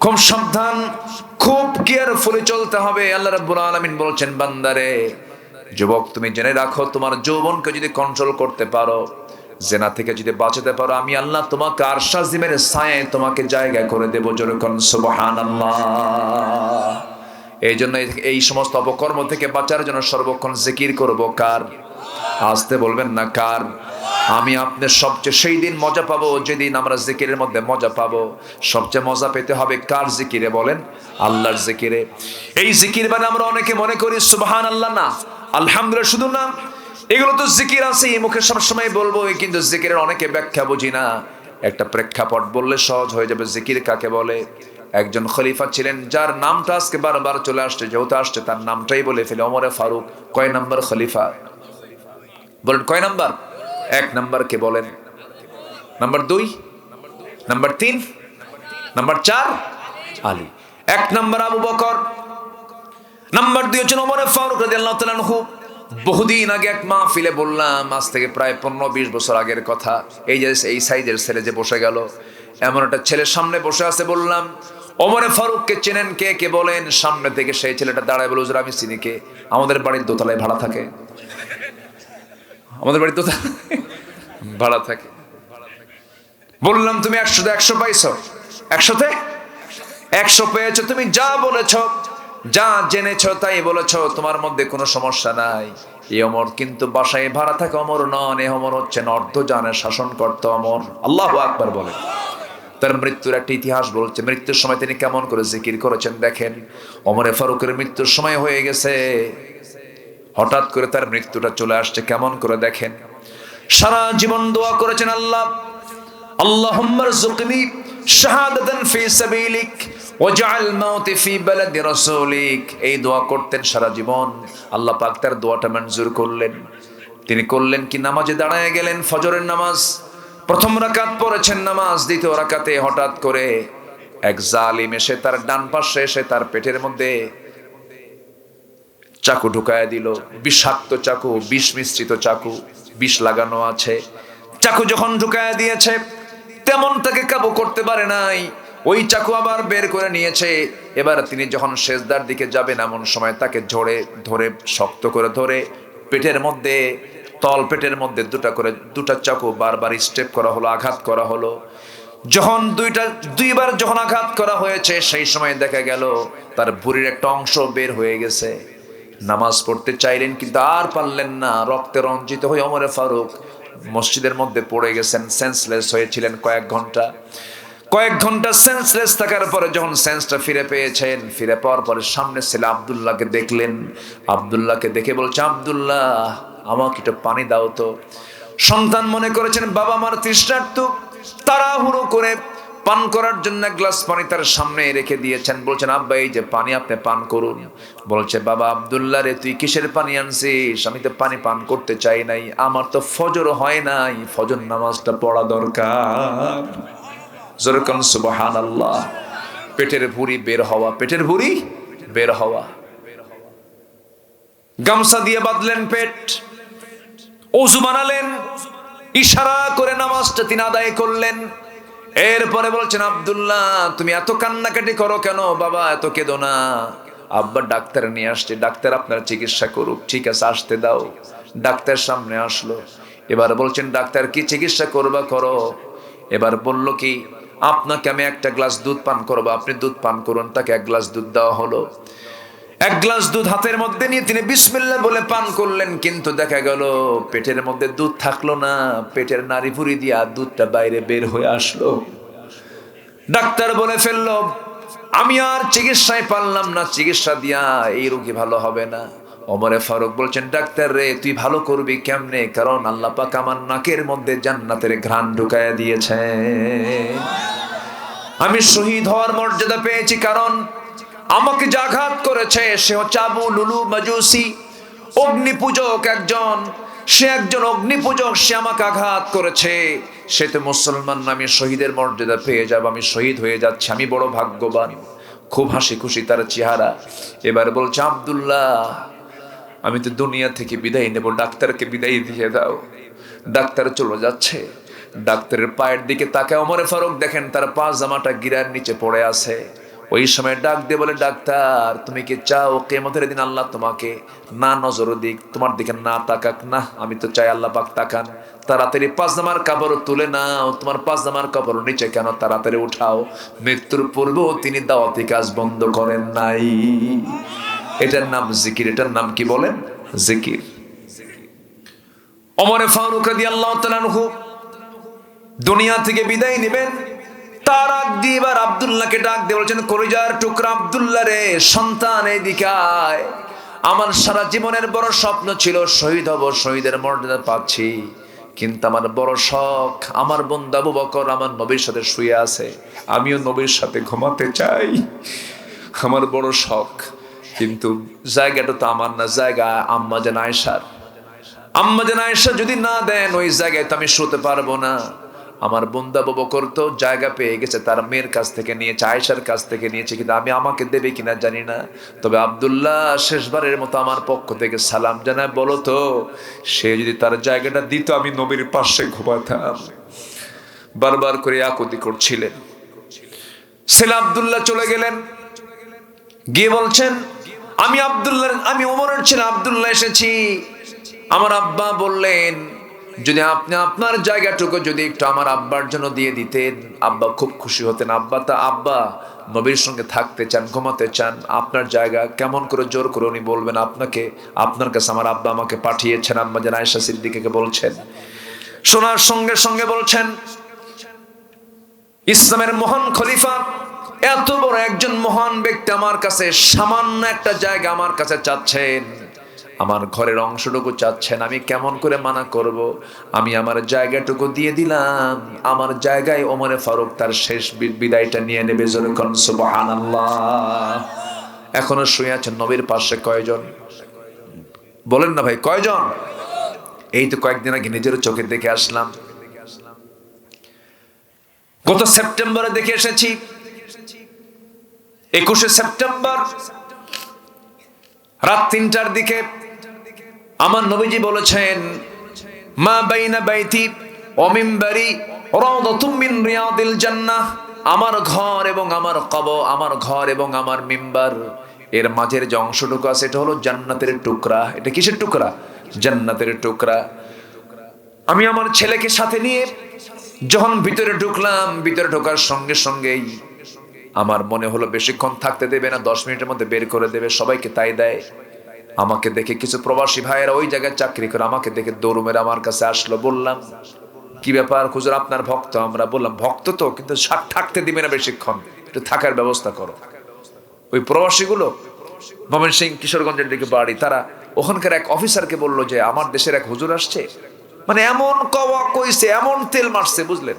খুব সাবধান, খুব কেয়ারফুলি চলতে হবে। আল্লাহ রাব্বুল আলামিন বলছেন, বান্দারে, যুবক তুমি জেনে রাখো, তোমার যৌবনকে যদি কন্ট্রোল করতে পারো, জেনা থেকে যদি বাঁচাতে পারো, আমি আল্লাহ তোমাকে আরশ আজিমের ছায়ায় তোমাকে জায়গা করে দেব। যেরকম সুবহানাল্লাহ। এই জন্য এই সমস্ত অপকর্ম থেকে বাঁচার জন্য সর্বক্ষণ জিকির করব কার? আসতে বলবেন না কার? আমি আপনার সবচেয়ে সেই দিন মজা পাবো যেদিন আমরা জিকিরের মধ্যে মজা পাবো। সবচেয়ে মজা পেতে হবে কার জিকিরে বলেন? আল্লাহর জিকিরে। এই জিকির মানে আমরা অনেকে মনে করি সুবহানাল্লাহ না, আলহামদুলিল্লাহ শুধু না, এগুলো তো জিকির আছে, মুখে সবসময় বলবো, কিন্তু জিকিরের অনেকে ব্যাখ্যা বুঝি না। একটা প্রেক্ষাপট বললে সহজ হয়ে যাবে জিকির কাকে বলে। একজন খলিফা ছিলেন, যার নামটা আজকে বারবার চলে আসছে, যেহেতু আসছে তার নামটাই বলে ফেলে, ওমরে ফারুক। কয় নাম্বার খলিফা বলেন? কয় নাম্বার? 1 নাম্বার কে বলেন? Number 2, number 3, number 4 Ali. 1 number Abu Bakr, number 2 হচ্ছেন ওমরে ফারুক রাদিয়াল্লাহু তাআলা আনহু। বহুদিন আগে এক মাহফিলে বললাম, আজ থেকে প্রায় 15-20 বছর আগের কথা। এই যে এই সাইজের ছেলে যে বসে গেল, এমন একটা ছেলের সামনে বসে আছে। বললাম, ওমরে ফারুককে চেনেন? কে কে বলেন? সামনে থেকে সেই ছেলেটা দাঁড়ায় বলে, হুজুর আমি চিনি। কে? আমাদের বাড়ির দোতলায় ভাড়া থাকে। আমাদের বাড়ির দোতলায় ভাড়া থাকে। বললাম, তুমি 100তে 100 পাইছো? 100তে 100 পেয়েছো। তুমি যা বলেছ, যা জেনেছ তাই বলেছ, তোমার মধ্যে কোনো সমস্যা নাই। এই ওমর কিন্তু বাসায় ভাড়া থাকে ওমর নন। এই ওমর হচ্ছেন অর্ধজানের শাসনকর্তা ওমর। আল্লাহু আকবার বলে। তার মৃত্যুর একটা ইতিহাস বলছে। মৃত্যুর সময় তিনি কেমন করে জিকির করেছেন দেখেন। ওমরে ফারুকের মৃত্যুর সময় হয়ে গেছে, হঠাৎ করে তার মৃত্যুটা চলে আসছে, কেমন করে দেখেন। সারা জীবন দোয়া করেছেন, আল্লাহ আল্লাহুম্মা রযুকনি শাহাদাতান ফি সাবিলিক ওয়াজআল মাউতি ফি বালাদি রাসূলিক। এই দোয়া করতেন সারা জীবন। আল্লাহ পাক তার দোয়াটা মঞ্জুর করলেন। তিনি করলেন কি, নামাজে দাঁড়ায় গেলেন, ফজরের নামাজ প্রথম রাকাত পড়েছেন, নামাজ দ্বিতীয় রাকাতে হঠাৎ করে এক জালিম এসে তার ডান পাশে এসে তার পেটের মধ্যে চাকু ঢুকায় দিল। বিষাক্ত চাকু, বিষ মিশ্রিত চাকু, বিষ লাগানো আছে। চাকু যখন ঢুকায় দিয়েছে, তেমন তাকে কাবু করতে পারে নাই। ওই চাকু আবার বের করে নিয়েছে। এবার তিনি যখন সেজদার দিকে যাবেন, এমন সময় তাকে ধরে শক্ত করে ধরে পেটের মধ্যে, তল পেটের মধ্যে দুটা চাকু বারবার স্টেপ করা হলো, আঘাত করা হলো। যখন দুইবার যখন আঘাত করা হয়েছে, সেই সময় দেখা গেল তার ভুঁড়ির একটা অংশ বের হয়ে গেছে। নামাজ পড়তে চাইলেন কিন্তু আর পারলেন না। রক্তে রঞ্জিত হয়ে ওমরে ফারুক মসজিদের মধ্যে পড়ে গেছেন, সেন্সলেস হয়েছিলেন কয়েক ঘন্টা সেন্সলেস থাকার পরে যখন সেন্সটা ফিরে পেয়েছেন, ফিরে পাওয়ার পরে সামনে ছেলে আব্দুল্লাহকে দেখলেন। আব্দুল্লাহকে দেখে বলছে, আব্দুল্লাহ আমাকে একটু পানি দাও তো। সন্তান মনে করেছেন বাবা আমার তৃষ্ণার্ত, তাড়াহুড়ো করে পান করার জন্য এক গ্লাস পানি তার সামনে রেখে দিয়েছেন। বলছেন, আব্বা এই যে পানি, আপনি পান করুন। বলছে, বাবা আব্দুল্লাহ রে, তুই কিসের পানি আনছিস? আমি তো পানি পান করতে চাই নাই, আমার তো ফজর হয় নাই, ফজর নামাজটা পড়া দরকার। যেরকম সুবহানাল্লাহ। পেটের ভুঁড়ি বের হওয়া। গামছা দিয়ে বাঁধলেন পেট, ওযু বানালেন, ইশারা করে নামাজটা তিনি আদায় করলেন। এরপরে বলছেন, আব্দুল্লাহ তুমি এত কান্নাকাটি করো কেন? বাবা এত কেঁদো না, আব্বা ডাক্তার নিয়ে আসছে, ডাক্তার আপনার চিকিৎসা করুক। ঠিক আছে, আসতে দাও। ডাক্তার সামনে আসলো। এবার বলছেন, ডাক্তার কি চিকিৎসা করবা করো। এবার বলল কি, আপনাকে আমি একটা গ্লাস দুধ পান করবো, আপনি দুধ পান করুন। তাকে এক গ্লাস দুধ দেওয়া হলো। এক গ্লাস দুধ হাতের মধ্যে নিয়ে তিনি বিসমিল্লাহ বলে পান করলেন। কিন্তু দেখা গেল পেটের মধ্যে দুধ থাকলো না, পেটের নাড়ি ভুঁড়ি দিয়া দুধটা বাইরে বের হয়ে আসলো। ডাক্তার বলে ফেললো, আমি আর চিকিৎসায় পারলাম না, চিকিৎসা দিয়া এই রোগী ভালো হবে না। ওমরে ফারুক বলছেন, ডাক্তার রে তুই ভালো করবি কেমনে? কারণ আল্লাহ পাক আমার নাকের মধ্যে জান্নাতের ঘ্রাণ ঢুকায়া দিয়েছে। আমি শহীদ হওয়ার মর্যাদা পেয়েছি, কারণ আমাকে যে আঘাত করেছে সে হচ্ছে আবু লুলু মাজুসি, অগ্নিপূজক একজন। সে একজন অগ্নিপূজক, সে আমাকে আঘাত করেছে। সে তো মুসলমান না, আমি শহীদের মর্যাদা পেয়ে যাব, আমি শহীদ হয়ে যাচ্ছি, আমি বড় ভাগ্যবান। খুব হাসি খুশি তার চেহারা। এবার বলছে, আব্দুল্লাহ আমি তো দুনিয়া থেকে বিদায় নেব, ডাক্তারকে বিদায় দিয়ে দাও। ডাক্তার চলে যাচ্ছে। ডাক্তারের পায়ের দিকে তাকায় ওমরে ফারুক দেখেন তার পা জামাটা গিরার নিচে পড়ে আছে। ওই সময় ডাক দিয়ে বলে, ডাক্তার তুমি কি চাও কিয়ামতের দিন আল্লাহ তোমাকে না নজর দিক, তোমার দিকে না তাকাক? না, আমি তো চাই আল্লাহ পাক তাকান। তাড়াতাড়ি পাজামার কাপড় তুলে নাও, তোমার পাজামার কাপড় নিচে কেন, তাড়াতাড়ি উঠাও। মৃত্যুর পূর্বেও তিনি দাওয়াতি কাজ বন্ধ করেন নাই। এটার নাম জিকির। এটার নাম কি বলেন? জিকির। ওমরে ফারুক রাদিয়াল্লাহু তাআলা আনহু দুনিয়া থেকে বিদায় নেবেন। তার আগ দিয়ে এবার আব্দুল্লাহকে ডাক দিয়ে বলছেন, কলিজার টুকরা আব্দুল্লাহ রে, সন্তান এদিকে আয়। আমার সারা জীবনের বড় স্বপ্ন ছিল শহীদ হব, শহীদের মর্যাদা পাচ্ছি, কিন্তু আমার বড় শখ, আমার বন্ধু আবু বকর আমার নবীর সাথে শুয়ে আছে, আমিও নবীর সাথে ঘুমাতে চাই। আমার বড় শখ, কিন্তু জায়গাটা তো আমার না, জায়গা আম্মা জান আয়েশার। আম্মা জান আয়েশা যদি না দেন ওই জায়গায় তো আমি শুতে পারবো না। আমার বন্ধু আবু বকর তো জায়গা পেয়ে গেছে, তার মেয়ের কাছ থেকে নিয়েছে, আয়েশার কাছ থেকে নিয়েছে, কিন্তু আমাকে দেবে কিনা জানি না। তবে আব্দুল্লাহ শেষবারের মতো আমার পক্ষ থেকে সালাম জানায়, বলো তো সে যদি তার জায়গাটা দিত আমি নবীর পাশে ঘুমাতাম। বারবার করে আকুতি করছিলেন। ছেলে আব্দুল্লাহ চলে গেলেন, গিয়ে বলছেন, আমি ওমরের ছেলে আব্দুল্লাহ এসেছি। আমার আব্বা বললেন, যদি আপনি আপনার জায়গাটুকু যদি একটু আমার আব্বার জন্য দিয়ে দিতেন, আব্বা খুব খুশি হতেন। আব্বা নবীর সঙ্গে থাকতে চান, ঘুমাতে চান, আপনার জায়গা কেমন করে জোর করে উনি বলবেন আপনার কাছে আমার আব্বা আমাকে পাঠিয়েছেন। আম্মা জান আয়েশা সিদ্দিকাকে বলছেন, শোনার সঙ্গে সঙ্গে বলছেন, ইসলামের মহান খলিফা, এত বড় একজন মহান ব্যক্তি আমার কাছে সামান্য একটা জায়গা আমার কাছে চাচ্ছেন, আমার ঘরের অংশটুকু চাচ্ছেন, আমি কেমন করে মানা করব? আমি আমার জায়গাটুকু দিয়ে দিলাম, আমার জায়গায় ওমরে ফারুক তার শেষ বিদায়টা নিয়ে নেবে। যেরকম সুবহানাল্লাহ। এখনো শুয়ে আছেন নবীর পাশে কয়জন? বলেন না ভাই, কয়জন? এই তো কয়েকদিন আগে নিজের চোখে দেখে আসলাম, গত সেপ্টেম্বরে দেখে এসেছি। 21শে সেপ্টেম্বর রাত 3টার দিকে আমার নবীজি বলেছেন, মা বাইনা বাইতি ওয়া মিম্বারি রাওদাতুম মিন রিয়াদিল জান্নাহ। আমার ঘর এবং আমার কবর, আমার ঘর এবং আমার মিম্বার এর মাঝের যে অংশটুকু আছে এটা হলো জান্নাতের টুকরা। এটা কিসের টুকরা? জান্নাতের টুকরা। আমি আমার ছেলেকে সাথে নিয়ে যখন ভিতরে ঢুকলাম, ভিতরে ঢোকার সঙ্গে সঙ্গেই আমার মনে হলো বেশিক্ষণ থাকতে দেবে না, 10 মিনিটের মধ্যে বের করে দেবে। সবাইকে তাই দেয়। আমাকে দেখে কিছু প্রবাসী ভাইয়েরা ওই জায়গায় চাকরি করে আমাকে দেখে দৌড় মেরে আমার কাছে আসলো। বললাম, কি ব্যাপার হুজুর, আপনার ভক্ত আমরা। বললাম, ভক্ত তো, কিন্তু থাকতে দিবে না বেশিক্ষণ, একটু থাকার ব্যবস্থা করো। ওই প্রবাসীগুলো ময়মনসিংহ কিশোরগঞ্জের দিকে বাড়ি, তারা ওখানকার এক অফিসারকে বললো যে আমার দেশের এক হুজুর আসছে। মানে এমন কওয়া কইছে, এমন তেল মারছে, বুঝলেন।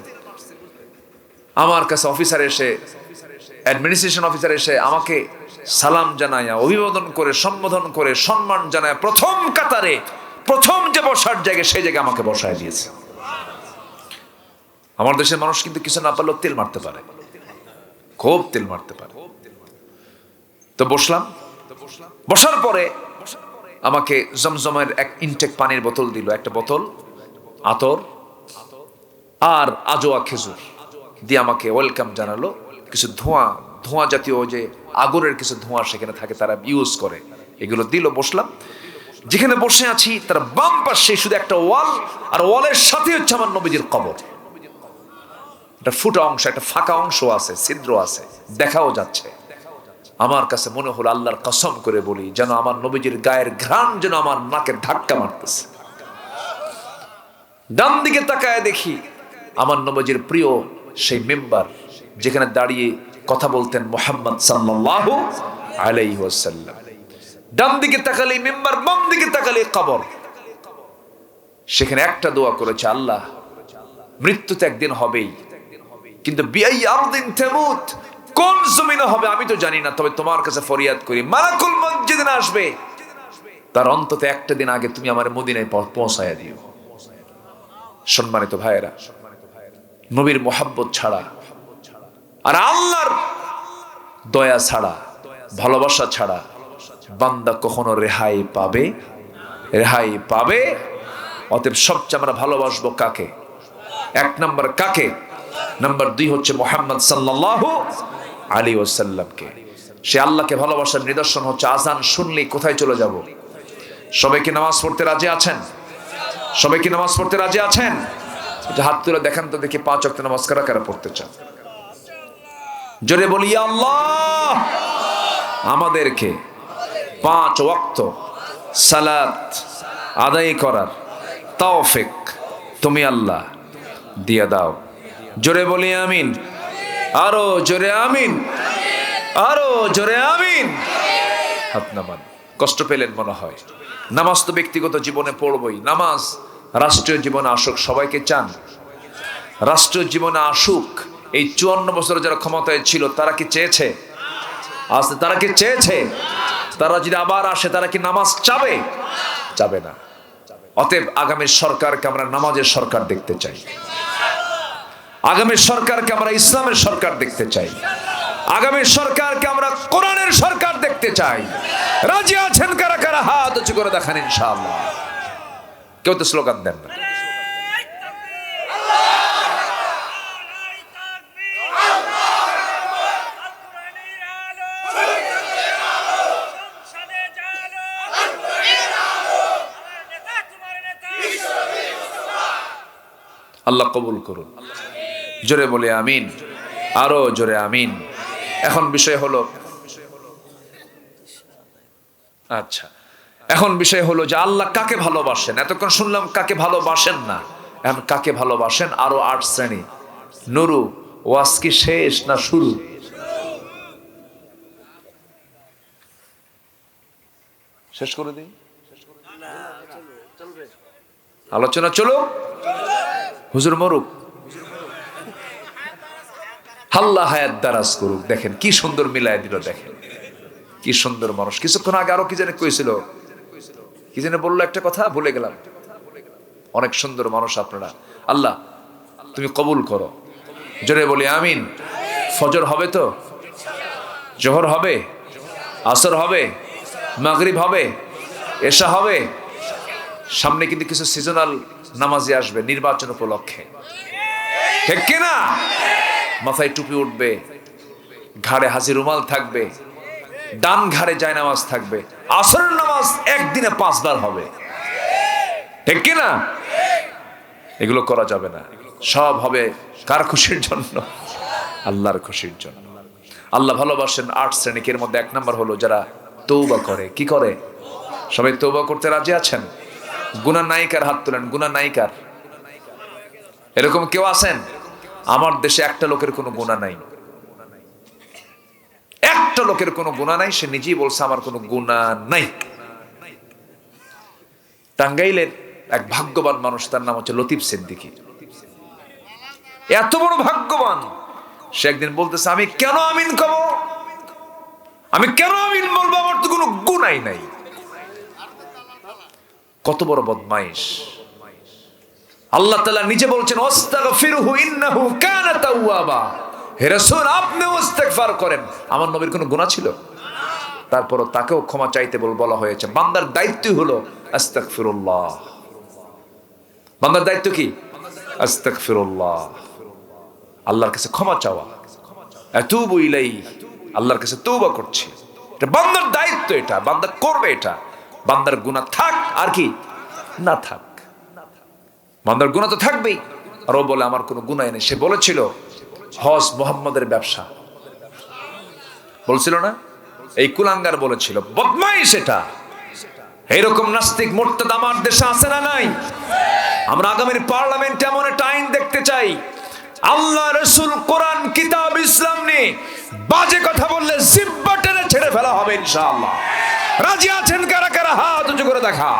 আমার কাছে অফিসার এসে, অ্যাডমিনিস্ট্রেশন অফিসার এসে আমাকে সালাম জানায়, অভিবাদন করে, সম্বোধন করে, সম্মান জানায়, প্রথম কাতারে প্রথম যে বসার জায়গা সেই জায়গায় আমাকে বসায় দিয়েছে। আমার দেশের মানুষ কিন্তু কিছু না পারলেও তেল মারতে পারে, খুব তেল মারতে পারে। তো বসলাম। বসার পরে আমাকে জমজমের এক ইনটেক পানির বোতল দিল, একটা বোতল আতর আর আজোয়া খেজুর দিয়ে আমাকে ওয়েলকাম জানালো। কিছু ধোঁয়া জাতীয় যে আগুনের কিছু ধোঁয়া সেখানে থাকে, তারা ইউজ করে, এগুলো দিল। বসলাম। যেখানে বসে আছি তার বাম পাশে শুধু একটা ওয়াল, আর ওয়ালের সাথে হচ্ছে আমার নবীজির কবর। একটা ফুটা অংশ, একটা ফাঁকা অংশ আছে, ছিদ্র আছে, দেখাও যাচ্ছে। আমার কাছে মনে হলো, আল্লাহর কসম করে বলি, যেন আমার নবীজির গায়ের ঘ্রাণ যেন আমার নাকে ধাক্কা মারতেছে। ডান দিকে তাকায় দেখি আমার নবীজির প্রিয় সেই মেম্বার, যেখানে দাঁড়িয়ে কথা বলতেন মুহাম্মদ সাল্লাল্লাহু আলাইহি ওয়াসাল্লাম। ডান দিকে তাকালে মেম্বার, বাম দিকে তাকালে কবর। সেখানে একটা দোয়া করেছে, আল্লাহ, মৃত্যু তো একদিন হবেই, কিন্তু বিআই আরদিন তামুত, কোন জমিনে হবে আমি তো জানি না, তবে তোমার কাছে ফরিয়াদ করি, মালাকুল মউত যেদিন আসবে তার অন্তত একটা দিন আগে তুমি আমার মদিনায় পৌঁছায়া দিও। সম্মানিত ভাইয়েরা, নবীর মোহাব্বত ছাড়া আর আল্লাহর দয়া ছাড়া, ভালোবাসা ছাড়া বান্দা কখনো রেহাই পাবে? রেহাই পাবে? অতএব সবচেয়ে আমরা ভালোবাসবো কাকে? 1 নম্বর কাকে? নাম্বার 2 হচ্ছে মুহাম্মদ সাল্লাল্লাহু আলাইহি ওয়াসাল্লামকে। সে আল্লাহকে ভালোবাসার নিদর্শন হচ্ছে আজান শুনলেই কোথায় চলে যাব? সবাই কি নামাজ পড়তে রাজি আছেন? সবাই কি নামাজ পড়তে রাজি আছেন? এটা হাত তুলে দেখান তো দেখি, 5 ওয়াক্ত নামাজ কারা কারা পড়তে চান? জোরে বলি, ইয়া আল্লাহ, আমাদেরকে 5 ওয়াক্ত সালাত আদায় করার তৌফিক তুমি আল্লাহ দিয়ে দাও। জোরে বলি আমিন। আরো জোরে আমিন। আরো জোরে আমিন। হাত নামান। কষ্ট পেলেন মনে হয়। নামাজ তো ব্যক্তিগত জীবনে পড়বই, নামাজ রাষ্ট্রীয় জীবনে আসুক। সবাইকে চান রাষ্ট্রীয় জীবনে আসুক? এই 54 বছর যারা ক্ষমতায় ছিল তারা কি চেয়েছে? আসলে তারা কি চেয়েছে? তারা যদি আবার আসে তারা কি নামাজ চাবে? চাবে না। অতএব আগামী সরকারকে আমরা নামাজের সরকার দেখতে চাই। আগামী সরকারকে আমরা ইসলামের সরকার দেখতে চাই। আগামী সরকারকে আমরা কোরআনের সরকার দেখতে চাই। রাজি আছেন কারা কারা? হাত উঁচু করে দেখান ইনশাআল্লাহ। কেউ তো স্লোগান দেন না। আল্লাহ কবুল করুন। জোরে বলে আমিন। আরো জোরে আমিন। এখন বিষয় হলো, আচ্ছা, এখন বিষয় হলো যে আল্লাহ কাকে ভালোবাসেন। এতক্ষণ শুনলাম কাকে ভালোবাসেন না, এখন কাকে ভালোবাসেন। আরো 8 শ্রেণী। নুরু, ওয়াজ কি শেষ না শুরু? শেষ করে দিই। আলোচনা চলো, হুজুর মরুক, আল্লাহ হায়াত দারাজ করুক। দেখেন কি সুন্দর মিলাই দিল, দেখেন কি সুন্দর মানুষ। কিছুক্ষণ আগে আরো কি জানে কইছিল, কি জানে বললো একটা কথা ভুলে গেলাম। অনেক সুন্দর মানুষ আপনারা, আল্লাহ তুমি কবুল করো। জোরে বলি আমিন। ফজর হবে তো, জোহর হবে, আসর হবে, মাগরিব হবে, এশা হবে। সামনে কিন্তু কিছু সিজনাল নামাজি আসবে নির্বাচন উপলক্ষে, ঠিক কিনা? মাথায় টুপি উঠবে, ঘাড়ে হাসি রুমাল থাকবে, ডান ঘাড়ে জায়নামাজ থাকবে। আসরের নামাজ একদিনে 5 বার হবে, ঠিক কিনা? এগুলো করা যাবে না, সব হবে কার খুশির জন্য? আল্লাহর খুশির জন্য। আল্লাহ ভালোবাসেন 8 শ্রেণীর মধ্যে 1 নাম্বার হলো যারা তওবা করে। কি করে? সবাই তওবা করতে রাজি আছেন? গুনাহ নায়িকার হাত তোলেন। গুনাহ নায়িকার এরকম কেউ আছেন? আমার দেশে একটা লোকের কোনো গুনাহ নাই, একটা লোকের কোনো গুনাহ নাই। সে নিজেই বলছে আমার কোনো গুনাহ নাই। টাঙ্গাইলের এক ভাগ্যবান মানুষ, তার নাম হচ্ছে লতিফ সিদ্দিকী। এত বড় ভাগ্যবান, সে একদিন বলতেছে আমি কেন আমিন কব, আমি কেন আমিন বলবো, আমার তো কোনো গুনাই নাই। কত বড় বদমাইশ! আল্লাহ তাআলা নিজে বলছেন আস্তাগফিরহু ইন্নাহু কানা তাওয়াবা। হে রাসূল আপনি ইস্তেগফার করেন। আমার নবীর কোনো গুনাহ ছিল? তারপরও তাকেও ক্ষমা চাইতে বলা হয়েছে। বান্দার দায়িত্ব হলো আস্তাগফিরুল্লাহ। বান্দার দায়িত্ব কি? আস্তাগফিরুল্লাহ, আল্লাহর কাছে ক্ষমা চাওয়া। আতুবু ইলাইহি, আল্লাহর কাছে তওবা করছি। এটা বান্দার দায়িত্ব, এটা বান্দা করবে। এটা বান্দার গুনাহ থাক আর কি না থাক, বান্দার গুনাহ তো থাকবেই। আর ও বলে আমার কোনো গুনাহ নেই। সে বলেছিল হজ মুহাম্মাদের ব্যবসা, বলছিল না? এই কুলাঙ্গার বলেছিল, বদমাইশ এটা। এইরকম নাস্তিক মুরতাদ আমার দেশে আছে না নাই? আমরা আগামীর পার্লামেন্টে এমন একটা আইন দেখতে চাই, আল্লাহ রাসূল কোরআন কিতাব ইসলাম নিয়ে বাজে কথা বললে জিহ্বা টেনে ছেড়ে ফেলা হবে ইনশাআল্লাহ। রাজি আছেন কারা কারা? হাত উঁচু করে দেখা।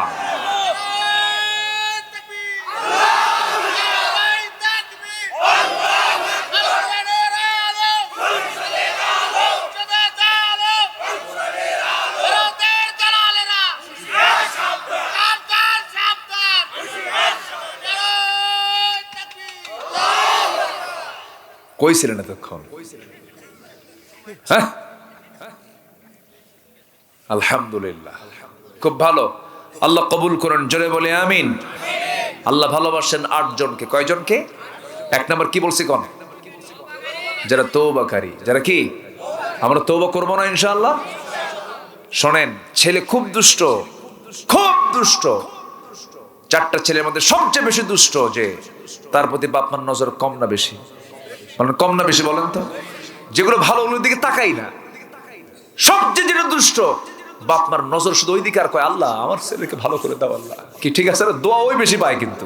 কইছিলেন এতক্ষণ? হ্যাঁ, আলহামদুলিল্লাহ, খুব ভালো। আল্লাহ কবুল করেন, জোরে বলে আমিন। আল্লাহ ভালোবাসেন 8 জনকে। কয়জনকে? 1 নাম্বার কি বলছি কোন? যারা তওবাকারী। যারা কি? আমরা তওবা করব না ইনশাআল্লাহ? শোনেন, ছেলে খুব দুষ্ট, খুব দুষ্ট। 4টা ছেলের মধ্যে সবচেয়ে বেশি দুষ্ট যে, তার প্রতি বাপ মার নজর কম না বেশি? কম না বেশি বলেন তো? যেগুলো ভালো ওগুলোর দিকে তাকাই না, সবচেয়ে যেটা দুষ্ট বাপ মার নজর শুধু ওই দিকে, আর কয় আল্লাহ আমার ছেলেকে ভালো করে দাও। আল্লাহ কি ঠিক আছে, দোয়া ওই বেশি পায়। কিন্তু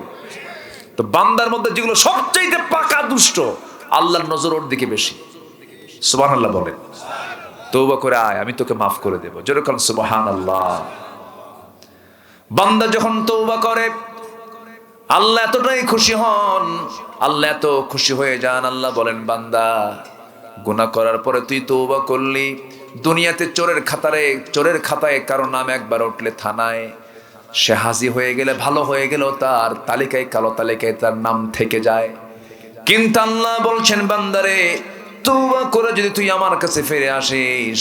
তো বান্দার মধ্যে যেগুলো সবচেয়ে পাকা দুষ্ট, আল্লাহর নজর ওর দিকে বেশি। সুবহানাল্লাহ বলেন। তওবা করে আয়, আমি তোকে মাফ করে দেব। যেরকম সুবহানাল্লাহ। বান্দা যখন তওবা করে আল্লাহ এতটাই খুশি হন, আল্লাহ এত খুশি হয়ে যান। আল্লাহ বলেন বান্দা গুনাহ করার পরে তুই তওবা করলি, দুনিয়াতে চোরের খাতায় কারো নাম একবার উঠলে থানায়, সে হাজি হয়ে গেলে ভালো হয়ে গেল, তার তালিকায় কালো তালিকায় তার নাম থেকে যায়। কিন্তু আল্লাহ বলছেন বান্দারে তওবা করে যদি তুই আমার কাছে ফিরে আসিস,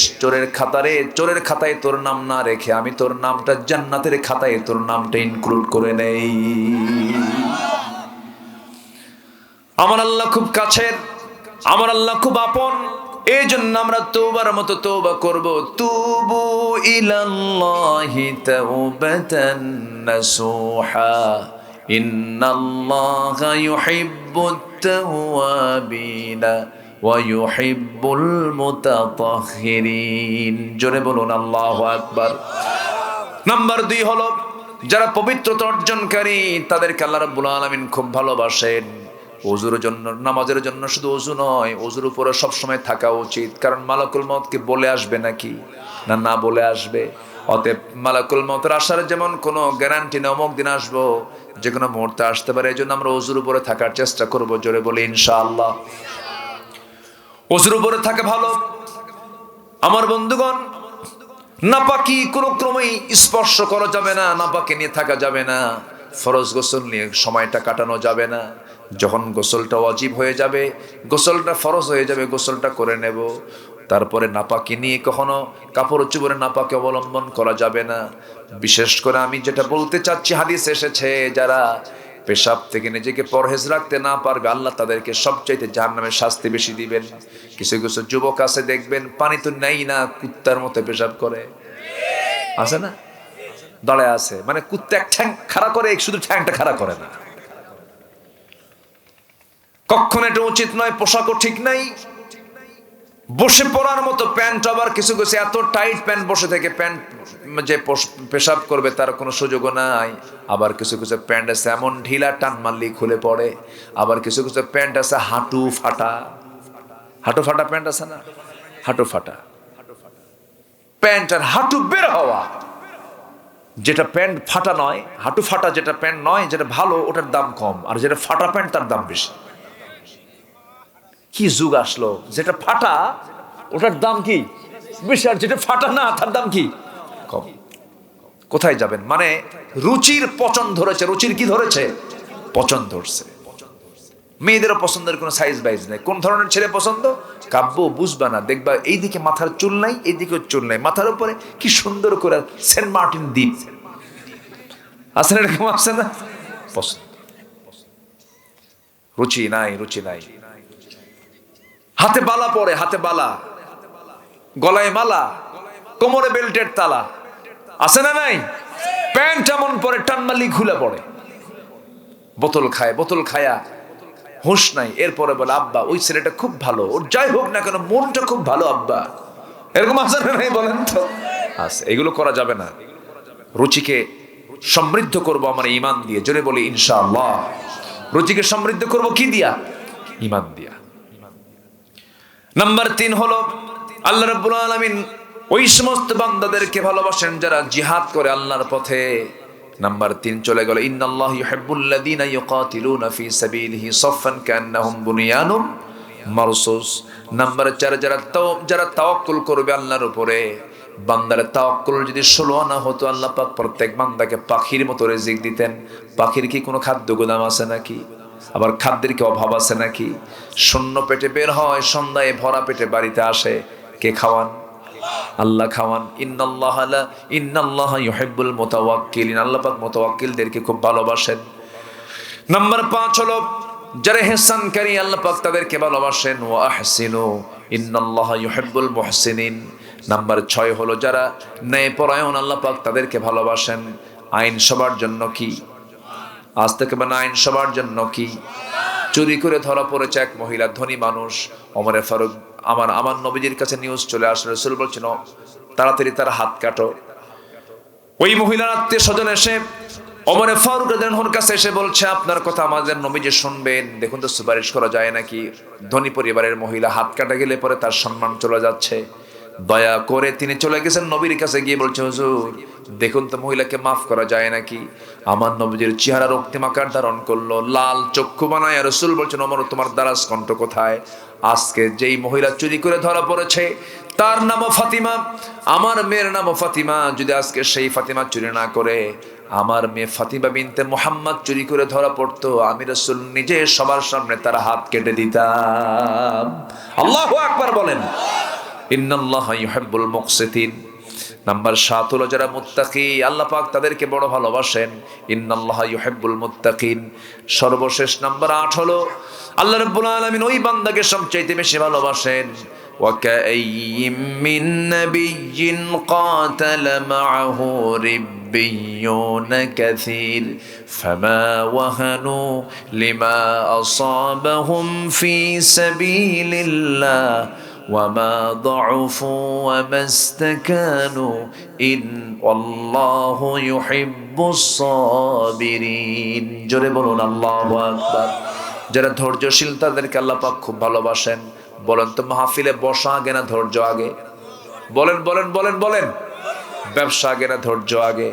চোরের খাতায় তোর নাম না রেখে আমি তোর নামটা জান্নাতের খাতায় তোর নামটা ইনক্লুড করে নেই। আমার আল্লাহ খুব কাছের, আমার আল্লাহ খুব আপন। এই জন্য আমরা তওবার মতো তওবা করব। তুবু ইলাল্লাহি তাওবাতান নাসুহা ইন্নাল্লাহা ইউহিব্বুত তাওয়াবিনা ওয়া ইউহিব্বুল মুতাতাহহিরিন। জোরে বলুন আল্লাহু আকবার। নাম্বার 2 হলো যারা পবিত্রতা অর্জনকারী, তাদেরকে আল্লাহ রাব্বুল আলামিন খুব ভালোবাসেন। ওযুর জন্য, নামাজের জন্য শুধু ওযু নয়, ওযুর উপরে সব সময় থাকা উচিত। কারণ মালাকুল মউত কি বলে আসবে নাকি? না বলে আসবে। অতএব মালাকুল মউতের আসার যেমন কোনো গ্যারান্টি না অমুক দিন আসবো, যে কোনো মুহূর্তে আসতে পারে। এই জন্য আমরা ওযুর উপরে থাকার চেষ্টা করব, জোরে বলি ইনশাআল্লাহ। ওযুর উপরে থাকে ভালো। আমার বন্ধুগণ, নাপাকি কোনো ক্রমেই স্পর্শ করা যাবে না, নাপাকি নিয়ে থাকা যাবে না, ফরজ গোসল নিয়ে সময়টা কাটানো যাবে না। যখন গোসলটা ওয়াজিব হয়ে যাবে, গোসলটা ফরজ হয়ে যাবে, গোসলটা করে নেব। তারপরে নাপাকি নিয়ে কখনো কাপড় চোপড়ে নাপাকি অবলম্বন করা যাবে না। বিশেষ করে আমি যেটা বলতে চাচ্ছি, হাদিস এসেছে যারা পেশাব থেকে নিজেকে পরহেজ রাখতে না পারবে, আল্লাহ তাদেরকে সবচাইতে জাহান্নামের শাস্তি বেশি দিবেন। কিছু কিছু যুবক আছে দেখবেন পানি তো নেই না, কুত্তার মতো পেশাব করে, আছে না? দাঁড়ায় আছে, মানে কুত্তা এক ঠ্যাং খাড়া করে, শুধু ঠ্যাংটা খাড়া করে না। কখনো এটা উচিত নয়, পোশাকও ঠিক নাই। বসে পড়ার মতো প্যান্ট, আবার কিছু কিছু এত টাইট প্যান্ট, বসে থেকে প্যান্ট যে পেশাব করবে তার কোনো সুযোগও নাই। আবার কিছু কিছু প্যান্ট আছে এমন ঢিলা, টান মারলেই খুলে পড়ে। আবার কিছু কিছু প্যান্ট আছে হাঁটু ফাটা, হাঁটু ফাটা প্যান্ট আছে না, হাঁটু ফাটা প্যান্ট আর হাঁটু বের হওয়া। যেটা প্যান্ট ফাটা নয়, হাঁটু ফাটা যেটা প্যান্ট নয়, যেটা ভালো ওটার দাম কম, আর যেটা ফাটা প্যান্ট তার দাম বেশি। কি যুগ আসলো, যেটা ফাটা ওটার দাম কি বেশি, আর যেটা ফাটা না তার দাম কি কম। কোথায় যাবেন? মানে রুচির পছন্দ ধরেছে, রুচির কি ধরেছে? পছন্দ ধরছে। মেয়েদেরও পছন্দের কোনো সাইজ বাইজ নেই। কোন ধরনের ছেলে পছন্দ? কাব্য বুঝবা না, দেখবা এইদিকে মাথার চুল নাই, এইদিকে চুল নাই, মাথার উপরে কি সুন্দর করে সেন্ট মার্টিন দ্বীপ আছে না, এরকম আছে না? পছন্দ, রুচি নাই, রুচি নাই। হাতে বালা পরে, হাতে বালা, গলায় মালা, কোমরে বেল্টের তালা, আছে না নাই? প্যান্ট এমন পরে টান মারলেই খুলে পড়ে। বোতল খায়, বোতল খায়া হুঁশ নাই। এরপরে বলে আব্বা ওই ছেলেটা খুব ভালো, ওর যাই হোক না কেন মনটা খুব ভালো আব্বা। এরকম আছে না নাই বলেন তো? আছে। এগুলো করা যাবে না। রুচিকে সমৃদ্ধ করব আমার ঈমান দিয়ে, জোরে বলি ইনশাআল্লাহ। রুচিকে সমৃদ্ধ করব কি দিয়া? ঈমান দিয়া। নাম্বার 3 হলো আল্লাহ রাব্বুল আলামিন ওই সমস্ত বান্দাদেরকে ভালোবাসেন যারা জিহাদ করে আল্লাহর পথে। নাম্বার 3 চলে গেল, ইন্নাল্লাহু ইউহিব্বুল্লাযীনা ইউকাতিলুনা ফী সাবিলিহি সাফফান কান্নাহুম বুনিয়ানুম মারসুস। নাম্বার 4 যারা তাওয়াক্কুল করবে আল্লাহর উপরে। বান্দার তাওয়াক্কুল যদি 16 আনা হতো, আল্লাহ পাক প্রত্যেক বান্দাকে পাখির মতো রিজিক দিতেন। পাখির কি কোনো খাদ্য গোদাম আছে নাকি? আবার খাদ্যের কি অভাব আছে নাকি? শূন্য পেটে বের হয়, সন্ধ্যায় ভরা পেটে বাড়িতে আসে। কে খাওয়ান? আল্লাহ খাওয়ান। ইন্নাল্লাহা ইউহিব্বুল মুতাওয়াক্কিলিন। আল্লাহ পাক মুতাওয়াক্কিলদেরকে খুব ভালোবাসেন। নাম্বার 5 হলো যারা ইহসানকারী, আল্লাহ পাক তাদেরকে ভালোবাসেন। ওয়া আহসিনু ইন্নাল্লাহা ইউহিব্বুল মুহসিনিন। নাম্বার 6 হলো যারা ন্যায়পরায়ণ, আল্লাহ পাক তাদেরকে ভালোবাসেন। আইন সবার জন্য কি? আজ থেকে মানে আইন সবার জন্য কি? চুরি করে ধরা পড়েছে এক মহিলা, ধনী মানুষ। ওমরে ফারুক, আমার নবীজির কাছে নিউজ চলে আসলো, রাসূল বলছেন তাড়াতাড়ি তার হাত কাটো। ওই মহিলার আত্মীয় স্বজন এসে ওমরে ফারুক রাদিয়াল্লাহু আনহুর কাছে এসে বলছে, আপনার কথা আমাদের নবীজি শুনবেন, দেখুন তো সুপারিশ করা যায় নাকি। ধনী পরিবারের মহিলা, হাত কাটা গেলে পরে তার সম্মান চলে যাচ্ছে। দয়া করে তিনি চলে গেছেন নবীর কাছে, গিয়ে বলছে, হুজুর দেখুন তো মহিলাকে মাফ করা যায় নাকি। আমার নবীজির চেহারা রক্তিম আকার ধারণ করলো, লাল চক্ষু বানায়। রাসূল বলছেন, ওমর তোমার দারাজ কণ্ঠ কোথায়? আজকে যেই মহিলা চুরি করে ধরা পড়েছে তার নামও ফাতিমা, আমার মেয়ের নামও ফাতিমা। যদি আজকে সেই ফাতিমা চুরি না করে আমার মেয়ে ফাতিমা বিনতে মুহাম্মদ চুরি করে ধরা পড়তো, আমি রাসূল নিজে সবার সামনে তার হাত কেটে দিতাম। আল্লাহু আকবার বলেন। ইন্নাল্লাহা ইউহিব্বুল মুকসিতিন। নাম্বার 7 হলো যারা মুত্তাকি, আল্লাহ পাক তাদেরকে বড় ভালোবাসেন। ইন্নাল্লাহা ইউহিব্বুল মুত্তাকিন। সর্বশেষ নাম্বার 8 হলো আল্লাহ রাব্বুল আলামিন ওই বান্দাকে সবচাইতে বেশি ভালোবাসেন। ওয়াকাইয়িম মিন নাবিয়্যিন কাতালা মাআহু রিব্বিয়ুন কাসীর ফামা ওয়াহানু লিমা আসাবাহুম ফি সাবিলিল্লাহ وما ضعفوا وما استكانوا إن والله يحب الصابرين। জোরে বলুন আল্লাহু আকবার। যারা ধৈর্যশীল তাদেরকে আল্লাহ পাক খুব ভালোবাসেন। বলেন তো মাহফিলে বসা আগে না ধৈর্য আগে? বলেন বলেন বলেন বলেন। ব্যবসা আগে না ধৈর্য আগে?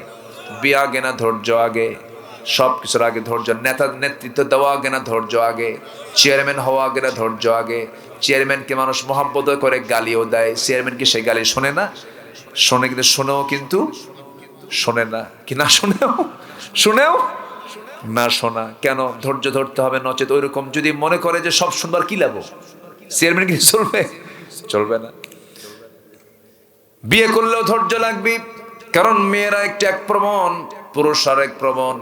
বিয়ে আগে না ধৈর্য আগে? সব কিছুর আগে ধৈর্য। নেতৃত্ব দেওয়া আগে না ধৈর্য আগে, চেয়ারম্যান হওয়া আগে না ধৈর্য আগে। চেয়ারম্যানকে মানুষ মহাব্বত করে গালিও দেয়, চেয়ারম্যান কি সেই গালি শোনে না? শোনে, কিন্তু কিন্তু শোনে না। কি না শুনেও না শোনা। কেন? ধৈর্য ধরতে হবে, নচেত ওইরকম যদি মনে করে যে সব শুনবার কি লাভ, চেয়ারম্যান কি চলবে না। বিয়ে করলেও ধৈর্য লাগবে, কারণ মেয়েরা এক প্রবণ, পুরুষ আর এক প্রবণ।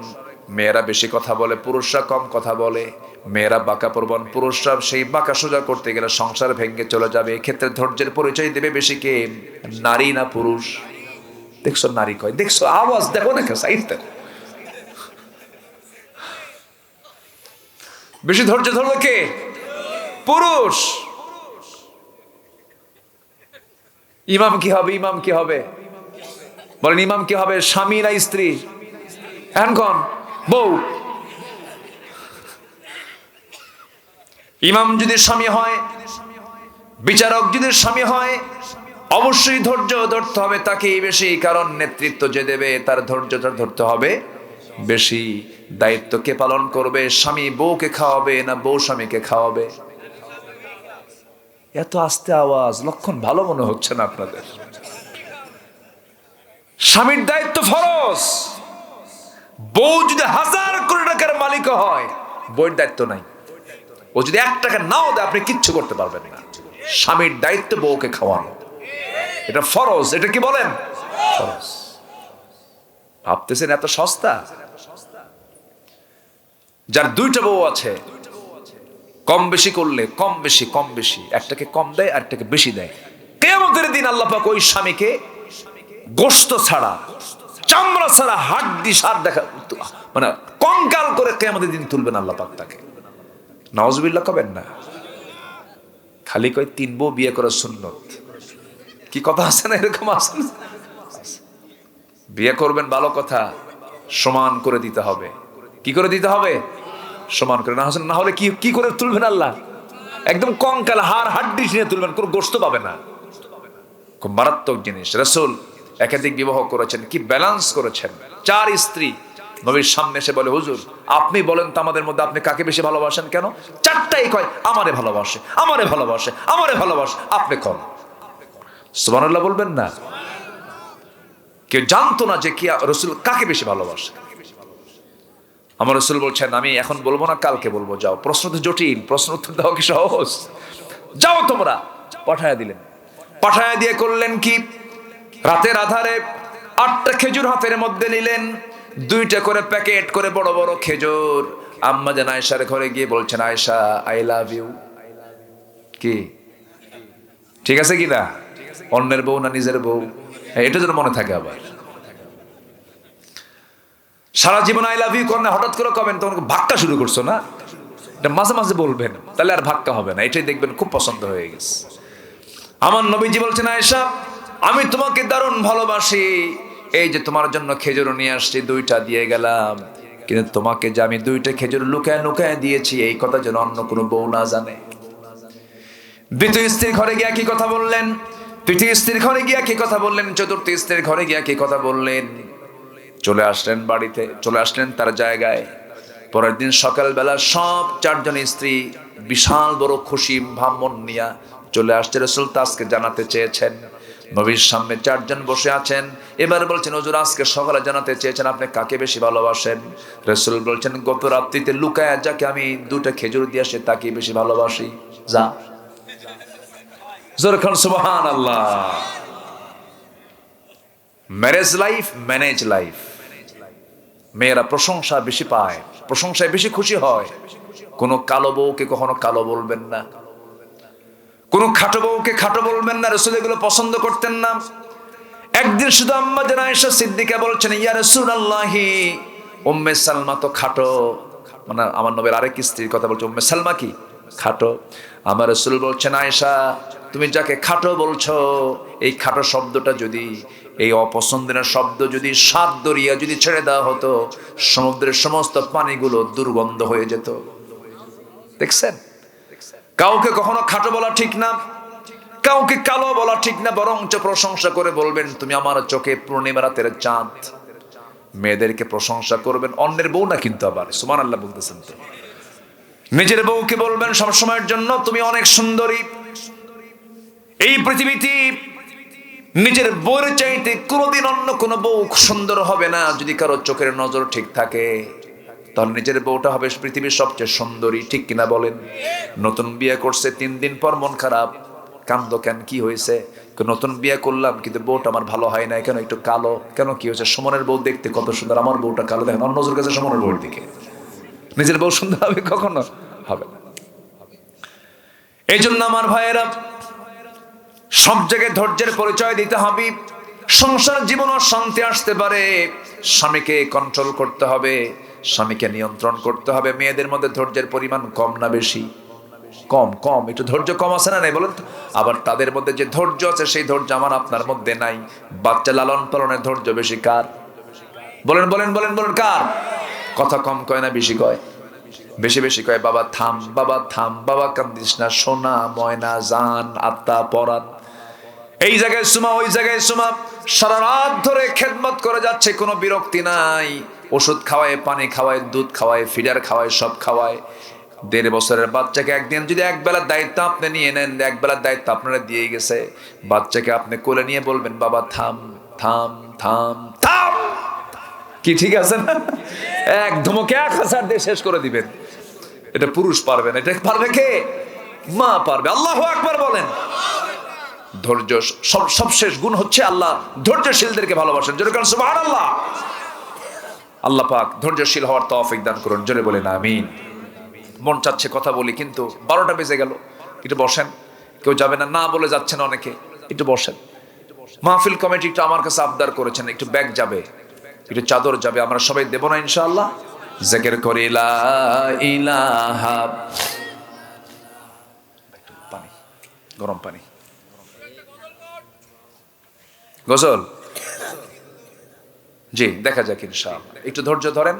মেয়েরা বেশি কথা বলে, পুরুষরা কম কথা বলে। মেয়েরা বাঁকা প্রবণ, পুরুষরা সেই বাঁকা সোজা করতে গেলে সংসার ভেঙে চলে যাবে। এক্ষেত্রে ধৈর্যের পরিচয় দেবে বেশি কে, নারী না পুরুষ? দেখছো নারী কয়, দেখছো আওয়াজ দেখো না, সাইড দেখো। বেশি ধৈর্য ধরবে কে? পুরুষ। ইমাম কি হবে? ইমাম কি হবে বলেন? ইমাম কি হবে? স্বামী না স্ত্রী? এখন বউ। ইমাম যদি স্বামী হয়, বিচারক যদি স্বামী হয়, অবশ্যই ধৈর্য ধরতে হবে তাকে বেশি, কারণ নেতৃত্ব যে দেবে তার ধৈর্যটা ধরতে হবে বেশি। দায়িত্ব কে পালন করবে? স্বামী বউকে খাওয়াবে না বউ স্বামীকে খাওয়াবে? এত আস্তে আওয়াজ, লক্ষণ ভালো মনে হচ্ছে না আপনাদের? স্বামীর দায়িত্ব ফরজ। বউ যদি 1000 কোটি টাকার মালিক হয়, বউয়ের দায়িত্ব নাই। ও যদি 1 টাকা নাও দেয়, আপনি কিচ্ছু করতে পারবেন না। স্বামীর দায়িত্ব বউকে খাওয়ানো, এটা ফরজ। এটা কি বলেন? ফরজ। ভাবতেছেন এত সস্তা? যার 2টা বউ আছে, কম বেশি করলে কম বেশি একটাকে কম দেয় আর একটাকে বেশি দেয়। কিয়ামতের দিন আল্লাহ পাক ওই স্বামীকে গোশত ছাড়া, চামড়া ছাড়া, হাড্ডি সার দেখা, মানে কঙ্কাল করে কিয়ামতের দিন তুলবেন আল্লাহ পাক তাকে। নাউজুবিল্লাহ কবেন না? খালি কয় 3 বউ বিয়ে করা সুন্নত। কি কথা আছে না? এরকম আছে না? বিয়ে করবেন ভালো কথা, সমান করে দিতে হবে। কি করে দিতে হবে? সমান করে। না হলে কি করে তুলবেন আল্লাহ? একদম কঙ্কাল, হাড় হাড্ডি নিয়ে তুলবেন, কোনো গোশত পাবে না। খুব মারাত্মক জিনিস। রাসূল একাধিক বিবাহ করেছেন, কি ব্যালেন্স করেছেন। 4 স্ত্রী। নবীর সামনে এসে বলে, হুজুর আপনি বলেন তো আমাদের মধ্যে আপনি কাকে বেশি ভালোবাসেন? কেন? 4টাই কয় আমারে ভালোবাসে, আমারে ভালোবাসে, আমারে ভালোবাসে। আপনি কম। সুবহানাল্লাহ বলবেন না? কেউ জানতো না যে কি রাসূল কাকে বেশি ভালোবাসে। আমার রাসূল বলছেন, আমি এখন বলবো না, কালকে বলবো। যাও, প্রশ্ন তো জটিল, প্রশ্ন উত্তর দেওয়া কি সহজ? যাও তোমরা। পাঠায়া দিলেন। পাঠায়া দিয়ে করলেন কি? রাতের আধারে 8টা খেজুর হাতের মধ্যে নিলেন, 2টা করে প্যাকেট করে বড় বড় খেজুর। আম্মা জান আয়েশার ঘরে গিয়ে বলছেন, আয়েশা আই লাভ ইউ। কি ঠিক আছে কি না? অন্যের বউ না নিজের বউ? এটা যেন মনে থাকে। আবার সারা জীবন আই লাভ ইউ করেন, হঠাৎ করে কবেন তখন ভাক্কা শুরু করছো না? এটা মাঝে মাঝে বলবেন, তাহলে আর ভাক্কা হবে না। এটাই দেখবেন খুব পছন্দ হয়ে গেছে। আমার নবীজি বলছেন, আয়েশা আমি তোমাকে দারুণ ভালোবাসি, এই যে তোমার জন্য খেজুর নিয়ে আসছি, 2টা দিয়ে গেলাম, কিন্তু তোমাকে যে আমি 2টা খেজুর লুকায় লুকায় দিয়েছি, এই কথা যেন অন্য কোনো বউ না জানে। দ্বিতীয় স্ত্রীর ঘরে গিয়া কি কথা বললেন? তৃতীয় স্ত্রীর ঘরে গিয়া কি কথা বললেন? চতুর্থ স্ত্রীর ঘরে গিয়া কি কথা বললেন? চলে আসলেন বাড়িতে, চলে আসলেন তার জায়গায়। পরের দিন সকালবেলা সব 4 জন স্ত্রী বিশাল বড় খুশি ভাবমন নিয়া চলে আসছে। রাসূল আজকে জানাতে চেয়েছেন, নবীর সামনে 4 জন বসে আছেন। এবার বলছেন, হুজুর আজকে সকালে জানাতে চেয়েছেন আপনি কাকে বেশি ভালোবাসেন। রাসূল বলছেন, গত রাত্রিতে লুকায়া যাকে আমি 2টা খেজুর দিয়ে আসে তাকে বেশি ভালোবাসি। যা জোরে খান সুবহানাল্লাহ। Marriage life, manage life. মেয়েরা প্রশংসা বেশি পায়, প্রশংসায় বেশি খুশি হয়। কোনো কালো বউকে কখনো কালো বলবেন না, কোনো খাটো বউকে খাটো বলবেন না। রাসূল এগুলো পছন্দ করতেন না। একদিন শুধু আম্মা জান আয়েশা সিদ্দিকা বলছেন, ইয়া রাসূলুল্লাহ উম্মে সালমা তো খাটো, মানে আমার নবীর আরেক স্ত্রীর কথা বলছে, উম্মে সালমা কি খাটো? আমার রাসূল বলছেন, আয়েশা তুমি যাকে খাটো বলছো, এই খাটো শব্দটা যদি, এই অপছন্দের শব্দ যদি 7 দরিয়া যদি ছেড়ে দেওয়া হতো, সমুদ্রের সমস্ত পানিগুলো দুর্গন্ধ হয়ে যেত। দেখছেন? কাউকে কখনো খাটো বলা ঠিক না, কাউকে কালো বলা ঠিক না, বরঞ্চ প্রশংসা করে বলবেন, তুমি আমার চোখে পূর্ণিমা রাতের চাঁদ, মেয়েদেরকে প্রশংসা করবেন, অন্যের বউ না কিন্তু, আবার সুবহানাল্লাহ বলতেছেন তো। নিজের বউকে বলবেন সবসময়ের জন্য তুমি অনেক সুন্দরী। এই পৃথিবীতে নিজের বউয়ের চাইতে কোনোদিন অন্য কোনো বউ সুন্দর হবে না। যদি কারো চোখের নজর ঠিক থাকে তাহলে নিজের বউটা হবে পৃথিবীর সবচেয়ে সুন্দরী, ঠিক কিনা বলেন? নতুন বিয়ে করছে 3 দিন পর মন খারাপ, কান্দো কেন, কি হয়েছে? নতুন বিয়ে করলাম কিন্তু বউটা আমার ভালো হয় না, কেন একটু কালো, কেন কি হয়েছে? সুমনের বউ দেখতে কত সুন্দর, আমার বউটা কালো, দেখেন অন্য নজর কাছে সুমনের বউয়ের দিকে। নিজের বউ সুন্দর হবে কখনো? হবে না। এই জন্য আমার ভাইয়েরা, সব জায়গায় ধৈর্যের পরিচয় দিতে হবে। সংসার জীবনও শান্তি আসতে পারে, স্বামীকে কন্ট্রোল করতে হবে, স্বামীকে নিয়ন্ত্রণ করতে হবে। মেয়েদের মধ্যে ধৈর্যের পরিমাণ কম না বেশি? কম। কম, একটু ধৈর্য কম আছে না নাই বলেন তো? আবার তাদের মধ্যে যে ধৈর্য আছে সেই ধৈর্য আমার আপনার মধ্যে নাই। বাচ্চা লালন পালনের ধৈর্য বেশি কার? বলেন বলেন বলেন বলেন, কার? কথা কম কয় না বেশি কয়? বেশি বেশি কয়, বাবা থাম, বাবা থাম, বাবা কান্দিস না, সোনা ময়না জান আত্মা পরাণ। এই জায়গায় সুমা, ওই জায়গায় সুমা, সারা রাত ধরে খেদমত করে যাচ্ছে, কোনো বিরক্তি নাই। ওষুধ খাওয়ায়, পানি খাওয়ায়, দুধ খাওয়ায়, ফিডার খাওয়ায়, সব খাওয়ায়। 1.5 বছরের বাচ্চাকে একদিন যদি একবেলার দায়িত্ব আপনি নিয়ে নেন, একবেলার দায়িত্ব আপনারা দিয়ে গেছে, বাচ্চাকে আপনি কোলে নিয়ে বলবেন বাবা থাম থাম থাম থাম, কি ঠিক আছে না? এক ধমকে 1000 দিয়ে শেষ করে দিবেন। এটা পুরুষ পারবে না, এটা পারবে কে? মা পারবে। আল্লাহু আকবার বলেন। ধৈর্য সবশেষ গুণ হচ্ছে আল্লাহ ধৈর্যশীলদেরকে ভালোবাসেন। জোরে বলেন সুবহানাল্লাহ। আল্লাহ পাক ধৈর্যশীল হওয়ার তৌফিক দান করুন। জোরে বলেন আমিন। মন চাচ্ছে কথা বলি কিন্তু 12টা বেজে গেল, একটু বসেন। কেউ যাবে না, না বলে যাচ্ছেন অনেকে, একটু বসেন। মাহফিল কমিটি একটু আমার কাছে আবদার করেছেন, একটু ব্যাগ যাবে, একটু চাদর যাবে, আমরা সবাই দেব না ইনশাআল্লাহ? জিকির করি লা ইলাহা, পানি, গরম পানি, গজল, জি দেখা যাক ইনশাআল্লাহ। একটু ধৈর্য ধরেন।